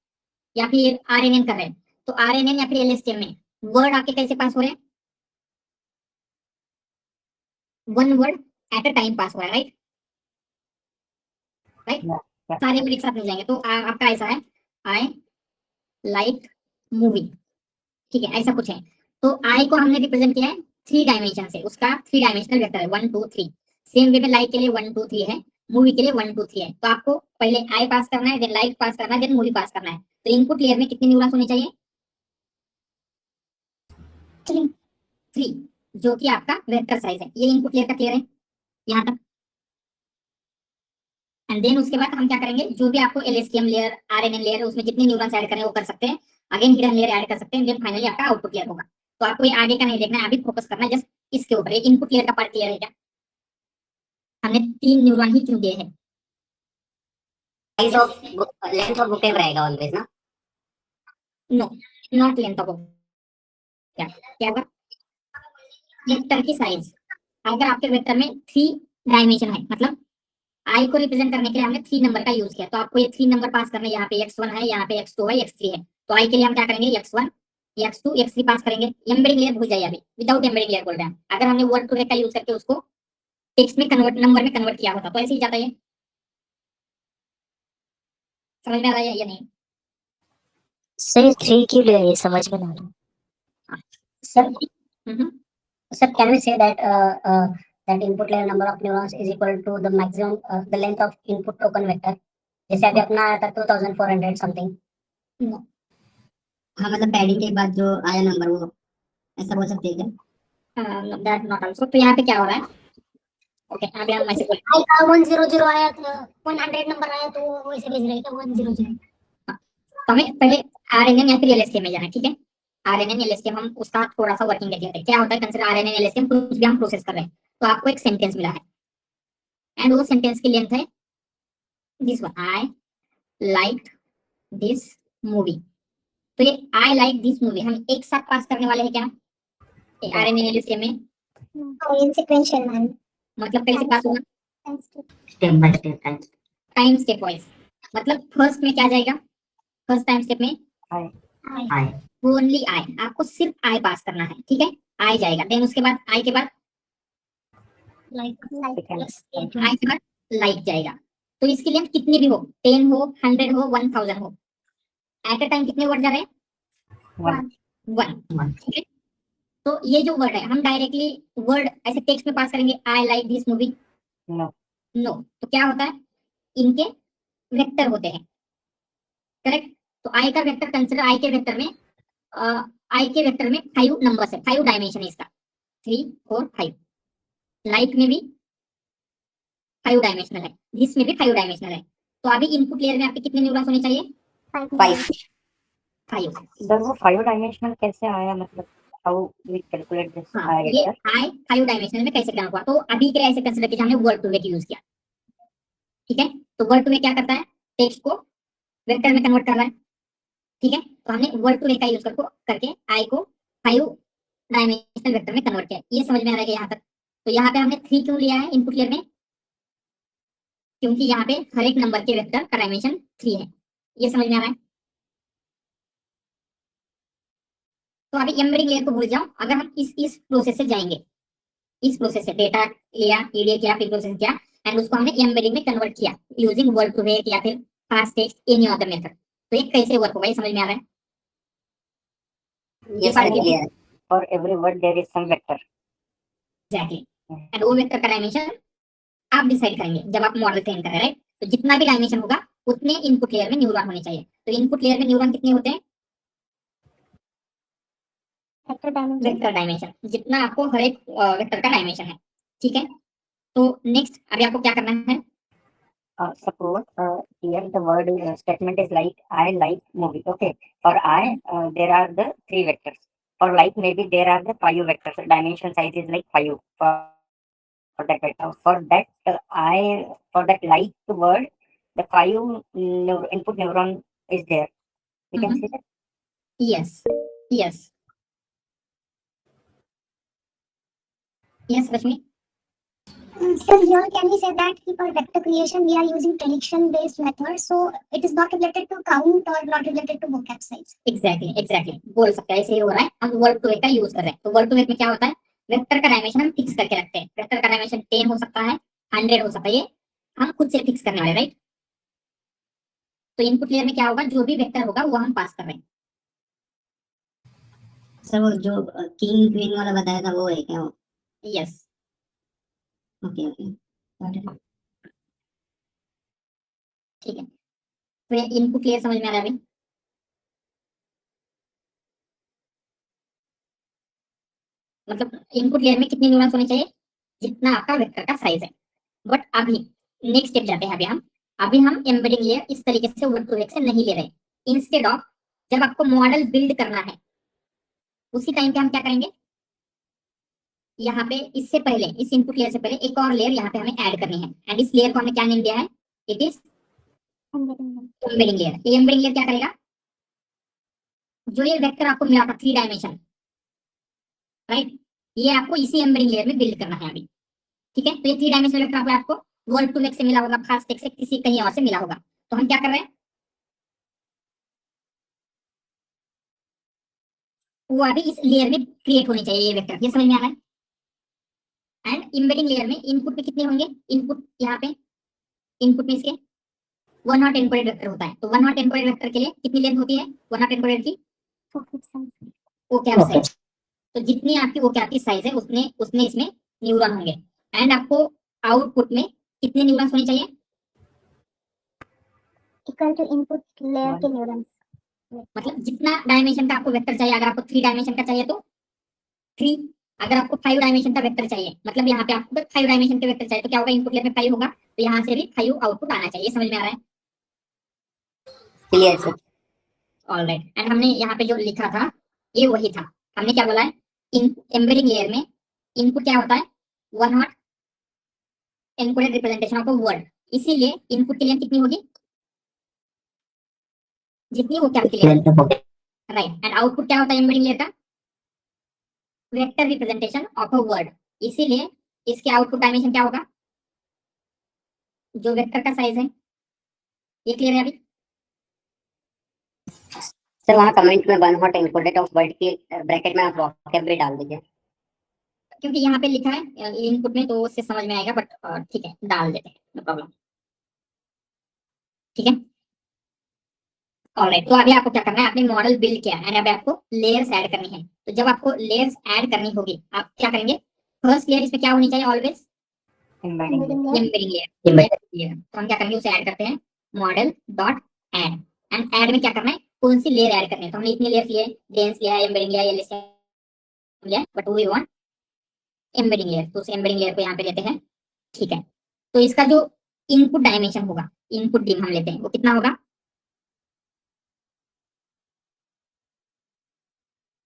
या फिर आरएनएन कर रहे हैं, तो आरएनएन या फिर एलएसटीएम में वर्ड आपके कैसे पास हो रहे हैं? One word at a time pass हो रहा है, राइट? राइट, सारे वर्ड एक साथ मिल जाएंगे। तो आपका ऐसा है, आई लाइक मूवी, ठीक है, ऐसा कुछ है। तो आई को हमने रिप्रेजेंट किया है 3 डायमेंशन से, उसका 3 डायमेंशनल वेक्टर है 1 2 3। सेम वे में लाइक के लिए 1 2 3 है, मूवी के लिए 1 2 3 है। तो आपको पहले आई पास करना है, देन लाइक पास करना है, देन मूवी पास करना है। तो इनपुट लेयर में कितनी न्यूरॉन्स होनी चाहिए? 3, जो कि आपका वेक्टर साइज है। ये इनपुट लेयर का क्लियर है यहाँ तक? एंड देन उसके बाद हम क्या करेंगे, जो भी आपको एलएसटीएम लेयर, आरएनएन लेयर, उसमें जितने न्यूरॉन्स ऐड करने हैं वो कर सकते हैं। अगेन हिडन लेयर ऐड कर सकते हैं, देन फाइनली आपका आउटपुट लेयर होगा। तो आपको ये आगे का नहीं देखना है, अभी फोकस करना है जस्ट इसके ऊपर। इनपुट लेयर का पार्ट क्लियर है क्या? हमने 3 न्यूरॉन ही क्यों दिए हैं? Size of length of vocab रहेगा ऑलवेज ना। नो, नॉट लेंथ ऑफ, क्या क्या होगा? वेक्टर की साइज। अगर आपके वेक्टर में 3 डायमेंशन है, मतलब आई को रिप्रेजेंट करने के लिए हमने 3 नंबर का यूज किया, तो आपको ये 3 नंबर पास करने, यहाँ पे x1 है, यहाँ पे x2 है, x3 है। तो आई के लिए हम क्या करेंगे, x1 x2 x3 पास करेंगे। एम्बेडिंग लेयर भूल जाइए, अभी विदाउट एम्बेडिंग लेयर बोल रहे हैं। अगर हमने वर्ड टू वेक्टर का यूज करके उसको टेक्स्ट में कन्वर्ट, नंबर में कन्वर्ट किया होता, तो ऐसे ही जाता है। समझ में आ रहा है या नहीं? सर 3 क्यों ले रही है, समझ में नहीं आ रहा। Sir sir, can we say that that input layer number of neurons is equal to the maximum the length of input token vector? जैसे अभी अपना आया था 2400 समथिंग। No. हाँ, मतलब पैडिंग के बाद जो आया नंबर, वो ऐसा बोल सकते हैं क्या? That not also. तो यहाँ पे क्या हो रहा है? ओके, अभी हम ऐसे बोल, आई का 100 आया था, 100 नंबर आया, तो वो ऐसे भेज रहे हैं 100। तो हमें पहले आरएनएन या फिर एलएसटीएम में जाना है, ठीक है। आरएनएन एलएसटीएम हम उसका थोड़ा सा वर्किंग देख लेते हैं। क्या होता है, कंसीडर आरएनएन एलएसटीएम कुछ भी हम प्रोसेस कर रहे हैं, तो आपको एक सेंटेंस मिला है, एंड वो सेंटेंस की लेंथ है this one, I like this movie. तो ये आई लाइक दिस मूवी हम एक साथ पास करने वाले हैं क्या आरएनएन एलएसटीएम में? in sequential man. मतलब कैसे पास होगा? Step by step time step wise. मतलब फर्स्ट में क्या जाएगा? फर्स्ट टाइम स्टेप में आई ओनली आई, आपको सिर्फ आई पास करना है, ठीक है। आई जाएगा, देन उसके बाद आई के बाद Like आई के बाद लाइक जाएगा। तो इसकी लेंथ कितनी भी हो, 10 हो, 100 हो, 1000 हो, एट अ टाइम कितने वर्ड जा रहे हैं? 1, ठीक है। तो ये जो वर्ड है हम डायरेक्टली वर्ड ऐसे टेक्स्ट में पास करेंगे, I like this movie? No. No. तो क्या होता है, इनके वेक्टर होते हैं, करेक्ट? तो आई का वेक्टर कंसिडर, आई के वेक्टर में 5 नंबर्स है, 5 डायमेंशन है इसका, 3 4 5। लाइक में भी 5 डायमेंशनल है, दिस में भी 5 डायमेंशनल है। तो अभी इनपुट लेयर में आपके कितने न्यूरॉन्स होने चाहिए? 5। 5। सर वो 5 डायमेंशनल कैसे आया, मतलब हाउ वी कैलकुलेट दिस हाँ, आई ये वेक्टर? आई 5 डायमेंशनल में कैसे करना हुआ? तो अभी के लिए ऐसे कंसिडर कीजिए हमने वर्ड टू वे यूज किया, ठीक है? तो वर्ड टू वे क्या करता है, टेक्स्ट को वेक्टर में कन्वर्ट कर रहा है, ठीक है? तो हमने वर्ड टू वे का यूज करके आई को 5 डायमेंशनल वेक्टर में कन्वर्ट किया। ये समझ में आ रहा है यहाँ तक? तो यहाँ पे हमने 3 क्यों लिया है इनपुट लेयर में? क्योंकि यहाँ पे हर एक नंबर के वेक्टर का डायमेंशन 3 है। ये समझ में आ रहा है? तो अभी एम्बेडिंग लेयर को भूल जाओ, अगर हम इस प्रोसेस से जाएंगे, इस प्रोसेस से डेटा लिया, ईडीए किया, फिर प्रोसेस किया एंड उसको हमने एम्बेडिंग में कन्वर्ट किया यूजिंग वर्ड टू वेट या फिर fast text, any other method. तो ये कैसे वर्क होगा, ये समझ में आ रहा है? ये part सर क्लियर है। For every word there is some vector. Exactly. And वो वेक्टर का डायमेंशन आप डिसाइड करेंगे जब आप मॉडल ट्रेन करें, राइट? तो जितना भी डायमेंशन होगा उतने इनपुट लेयर में न्यूरॉन होने चाहिए। तो इनपुट लेयर में न्यूरॉन कितने होते हैं? वेक्टर डायमेंशन, जितना आपको हर एक वेक्टर का डायमेंशन है, ठीक है? तो नेक्स्ट अभी आपको क्या करना है? Suppose here the word statement is like I like movie. Okay, for I there are the 3 vectors. For like maybe there are the 5 vectors. Dimension size is like 5 for that vector. For that like word, the 5 input neuron is there. We can see that. Yes, yes, yes, Rashmi. So here can we say that for vector creation we are using prediction based method, so it is not related to count or not related to vocab size. Exactly बोल सकते हैं, ऐसे ही हो रहा है। हम word to wait का use कर रहे हैं। तो वर्ड टू वेट में क्या होता है, वेक्टर का डायमेंशन हम फिक्स करके रखते हैं। वेक्टर का डायमेंशन 10 हो सकता है, 100 हो सकता है, ये हम खुद से फिक्स करने वाले, राइट? तो इनपुट लेयर में क्या होगा, जो भी वेक्टर होगा वो हम पास कर रहे हैं। सर वो जो किंग क्वीन वाला बताया था वो है क्या वो? यस, ओके ओके ठीक है। तो ये इनपुट लेयर समझ में आ रहा है अभी? मतलब इनपुट लेयर में कितने न्यूरॉन्स होने चाहिए? जितना आपका वेक्टर का साइज है। बट अभी नेक्स्ट स्टेप जाते हैं। अभी हम एम्बेडिंग लेयर इस तरीके से वर्ड टू वेट से नहीं ले रहे। इंस्टेड ऑफ, जब आपको मॉडल बिल्ड करना है उसी टाइम पे हम क्या करेंगे, यहाँ पे इससे पहले, इस इनपुट लेयर से पहले एक और लेयर यहाँ पे हमें ऐड करनी है। एंड इस लेयर को हमने क्या नेम दिया है? It is embedding layer. ये एम्बेडिंग लेयर क्या करेगा, जो ये वेक्टर आपको मिला था 3 डायमेंशन, राइट, ये आपको इसी एम्बेडिंग लेयर में बिल्ड करना है अभी, ठीक है? तो ये 3 डायमेंशनल वेक्टर आपको वर्ड टू वेट से मिला होगा, फास्ट टेक्स्ट से, किसी कहीं और से मिला होगा। तो हम क्या कर रहे हैं, वो अभी इस लेयर में क्रिएट होनी चाहिए ये वेक्टर। ये समझ में आ रहा है? एंड एम्बेडिंग लेयर में इनपुट में कितने होंगे? इनपुट यहाँ पे, इनपुट में इसके 1 हॉट एन्कोडेड वेक्टर होता है। तो 1 हॉट एन्कोडेड वेक्टर के लिए कितनी लेंथ होती है 1 हॉट एन्कोडेड की? ओकैप साइज। तो जितनी आपकी ओकैप की साइज है उसने इसमें न्यूरॉन होंगे। एंड आपको आउटपुट में कितने न्यूरॉन्स होने चाहिए? इक्वल टू इनपुट लेयर के न्यूरॉन्स। मतलब जितना डायमेंशन का आपको वेक्टर चाहिए, अगर आपको 3 डायमेंशन का चाहिए तो 3, अगर आपको 5 डायमेंशन का वेक्टर चाहिए, मतलब यहाँ पे आपको 5 डायमेंशन के वेक्टर चाहिए, तो क्या होगा, इनपुट लेयर में 5 होगा, तो यहाँ से भी 5 आउटपुट आना चाहिए। समझ में आ रहा है? Clear sir. ऑलराइट। एंड हमने यहाँ पे जो लिखा था ये वही था। हमने क्या बोला है, इन एम्बेडिंग लेयर में इनपुट क्या होता है, 1 hot encoded representation of a word. इसीलिए इनपुट की लेंथ कितनी होगी, जितनी वो क्या की लेंथ, राइट। एंड आउटपुट क्या होता है एम्बेडिंग लेयर का, vector representation of a word. इसीलिए इसके आउटपुट डायमेंशन क्या होगा, जो वेक्टर का साइज है। ये क्लियर है अभी? सर वहाँ कमेंट में 1 हॉट एन्कोडेड ऑफ वर्ड के ब्रैकेट में आप वोकैबुलरी डाल दीजिए, क्योंकि यहाँ पे लिखा है इनपुट में, तो उससे समझ में आएगा। बट ठीक है, डाल देते हैं, नो प्रॉब्लम, ठीक है। ऑलराइट, तो अभी आपको क्या करना है, आपने मॉडल बिल्ड किया एंड अभी आपको लेयर्स ऐड करनी है। तो जब आपको लेयर्स ऐड करनी होगी, आप क्या करेंगे, फर्स्ट लेयर इसमें क्या होनी चाहिए always, embedding layer. Embedding layer. Embedding layer. तो हम क्या करेंगे, उसे ऐड करते हैं model dot add, and add में क्या करना है, कौन सी लेयर ऐड करनी है। तो हमने इतनी लेयर लिए, डेंस लिया, एम्बेडिंग लिया, एलएसटीएम लिया, but we want embedding layer, तो उस एम्बेडिंग लेयर को यहाँ पे लेते हैं। ठीक है, तो इसका जो इनपुट डायमेंशन होगा, इनपुट डिम हम लेते हैं, वो कितना होगा,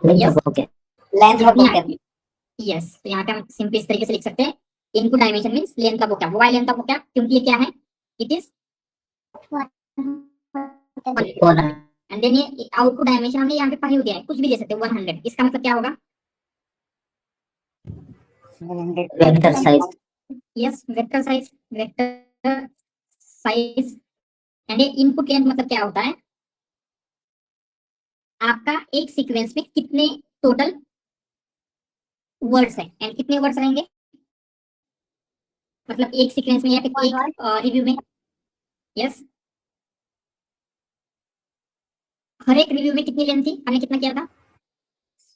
length of okay, length of okay, yes. तो यहाँ पे हम सिंपली इस तरीके से लिख सकते हैं, input dimension means length of क्या, वाई लेंथ ऑफ क्या, क्योंकि ये क्या है, इट इज एंड देन ये आउटपुट डायमेंशन हमने यहाँ पे पढ़ी दिया है, कुछ भी ले सकते हैं 100, इसका मतलब क्या होगा, vector size, yes vector size, vector size. And ये इनपुट लेंथ मतलब क्या होता है, आपका एक सीक्वेंस में कितने टोटल वर्ड्स हैं एंड कितने वर्ड्स रहेंगे, मतलब एक सीक्वेंस में या फिर एक रिव्यू में, यस हर एक रिव्यू में कितनी लेंथ थी, हमने कितना किया था,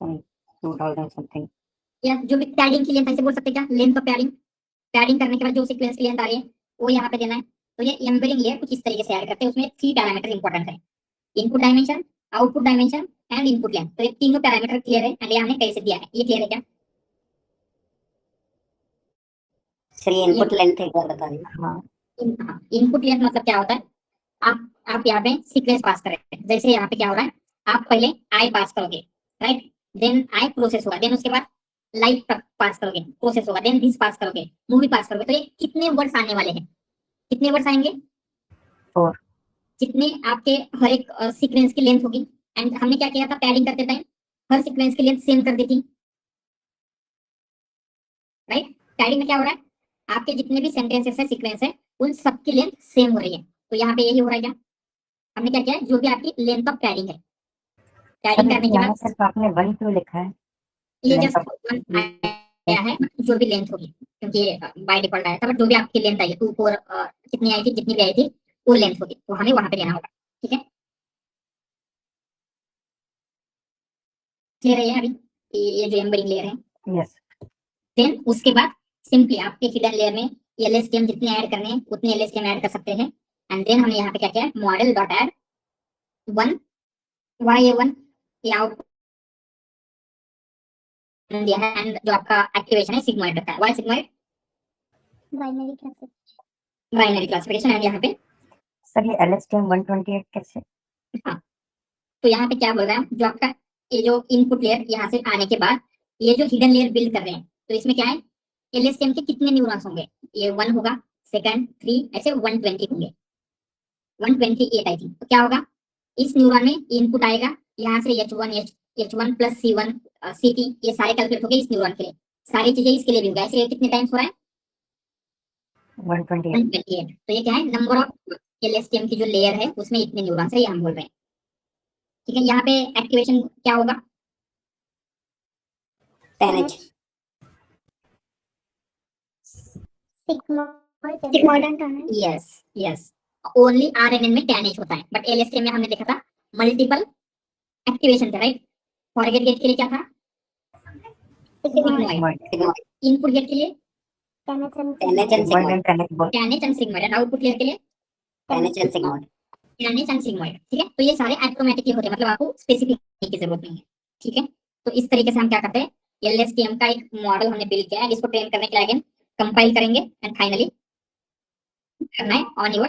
Some 2000 something. या जो भी पैडिंग की लेंथ ऐसे बोल सकते हैं क्या, लेंथ ऑफ पैडिंग, पैडिंग करने के बाद जो सीक्वेंस की लेंथ आ रही है वो यहाँ पे देना है। तो ये एम्बेडिंग लेयर कुछ इस तरीके से ऐड करते हैं, उसमें 3 पैरामीटर इंपॉर्टेंट है, input dimension, output dimension and input length. तो ये तीनों पैरामीटर क्लियर है एंड ये हमने कैसे दिया है, ये क्लियर है क्या, चलिए इनपुट लेंथ एक बार बता दीजिए। हाँ, इनपुट लेंथ मतलब क्या होता है, आप यहाँ पे सीक्वेंस पास कर रहे हैं, जैसे यहाँ पे क्या हो रहा है, आप पहले आई पास करोगे, राइट, देन आई प्रोसेस होगा, देन उसके बाद लाइट पास करोगे, प्रोसेस होगा, देन दिस पास करोगे, मूवी पास करोगे। तो ये कितने वर्ड्स आने वाले हैं, कितने वर्ड्स आएंगे, 4. जितने आपके हर एक सीक्वेंस की लेंथ होगी। एंड हमने क्या किया था, पैडिंग करते टाइम हर सीक्वेंस की लेंथ सेम कर दी थी, राइट। पैडिंग में क्या हो रहा है, आपके जितने भी सेंटेंसेस है, सीक्वेंस है, उन सबकी लेंथ सेम हो रही है। तो यहाँ पे यही हो रहा है क्या, हमने क्या किया है, जो भी आपकी लेंथ ऑफ पैडिंग है, पैडिंग करने के यहाँ बाद सिर्फ आपने 1 क्यों लिखा है? ये length जस्ट of- आया है, जो भी लेंथ होगी, क्योंकि बाय डिफॉल्ट आया था, बट जो भी आपकी लेंथ आई है 2 4 कितनी आई थी, जितनी भी आई थी वो लेंथ होगी, तो हमें वहां पे लेना होगा। ठीक है, क्लियर है ये अभी, ये जो एम्बेडिंग लेयर है। Yes. देन उसके बाद सिंपली आपके हिडन लेयर में एलएसटीएम जितने ऐड करने हैं उतने एलएसटीएम ऐड कर सकते हैं। एंड देन हमने यहाँ पे क्या किया, मॉडल डॉट ऐड 1 वाई ए 1 ये आउटपुट दिया है, एंड जो आपका एक्टिवेशन है सिग्मॉइड रखा है, why sigmoid Binary classification. Binary classification. And यहाँ पे सर ये LSTM 128 कैसे? हाँ, तो यहाँ पे क्या बोल रहा है, जो आपका ये जो इनपुट लेयर यहाँ से आने के बाद ये जो हिडन लेयर बिल्ड कर रहे हैं, तो इसमें क्या है, एलएसटीएम के कितने न्यूरॉन्स होंगे, ये 1 होगा, सेकंड 3 ऐसे 120 होंगे, 128 आई थिंक। तो क्या होगा, इस न्यूरॉन में इनपुट आएगा, यहाँ से H1 प्लस C1 CT ये सारे कैलकुलेट हो गए इस न्यूरॉन के लिए, सारी चीजें इसके लिए भी होगा। ऐसे कितने टाइम्स हो रहा है, 128. 128। तो ये क्या है, नंबर ऑफ एलएसटीएम की जो लेयर है उसमें इतने न्यूरॉन्स है, ये हम बोल रहे हैं। ठीक है, यहाँ पे एक्टिवेशन क्या होगा, 10H, Sigmoid and tunnel. Yes yes, only RNN में 10H होता है, बट एलएसटीएम में हमने देखा था मल्टीपल एक्टिवेशन था, राइट। फॉरगेट गेट के लिए क्या था, Sigmoid. इनपुट गेट के लिए 10H and 10H and Sigmoid sigmoid, and connect both. 10H and sigmoid, and output layer के लिए 10H and sigmoid, 10H and sigmoid. ठीक है, तो ये सारे ऑटोमेटिकली होते हैं, मतलब आपको स्पेसिफिक की जरूरत नहीं है। ठीक है, तो इस तरीके से हम क्या करते हैं, एलएसटीएम का एक मॉडल हमने बिल्ड किया है, इसको ट्रेन करने के लिए अगेन कंपाइल करेंगे एंड फाइनली करना है ऑन योर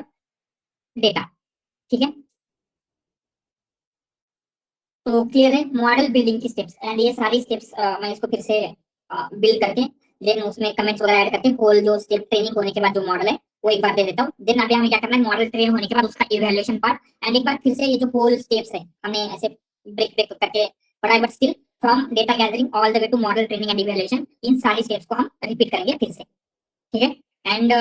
डेटा। ठीक है, तो क्लियर है मॉडल बिल्डिंग की स्टेप्स, एंड ये सारी स्टेप्स मैं इसको फिर से बिल्ड करके देन उसमें कमेंट्स वगैरह ऐड करके होल जो स्टेप ट्रेनिंग होने के बाद जो मॉडल है वो एक बार दे देता हूँ। देन अभी हमें क्या करना है, मॉडल ट्रेन होने के बाद उसका इवैल्यूएशन पार्ट, एंड एक बार फिर से ये जो होल स्टेप्स है हमने ऐसे ब्रेक ब्रेक करके पढ़ा है, but still from data gathering all the way to model training and evaluation, इन सारी स्टेप्स को हम रिपीट करेंगे फिर से। ठीक है, एंड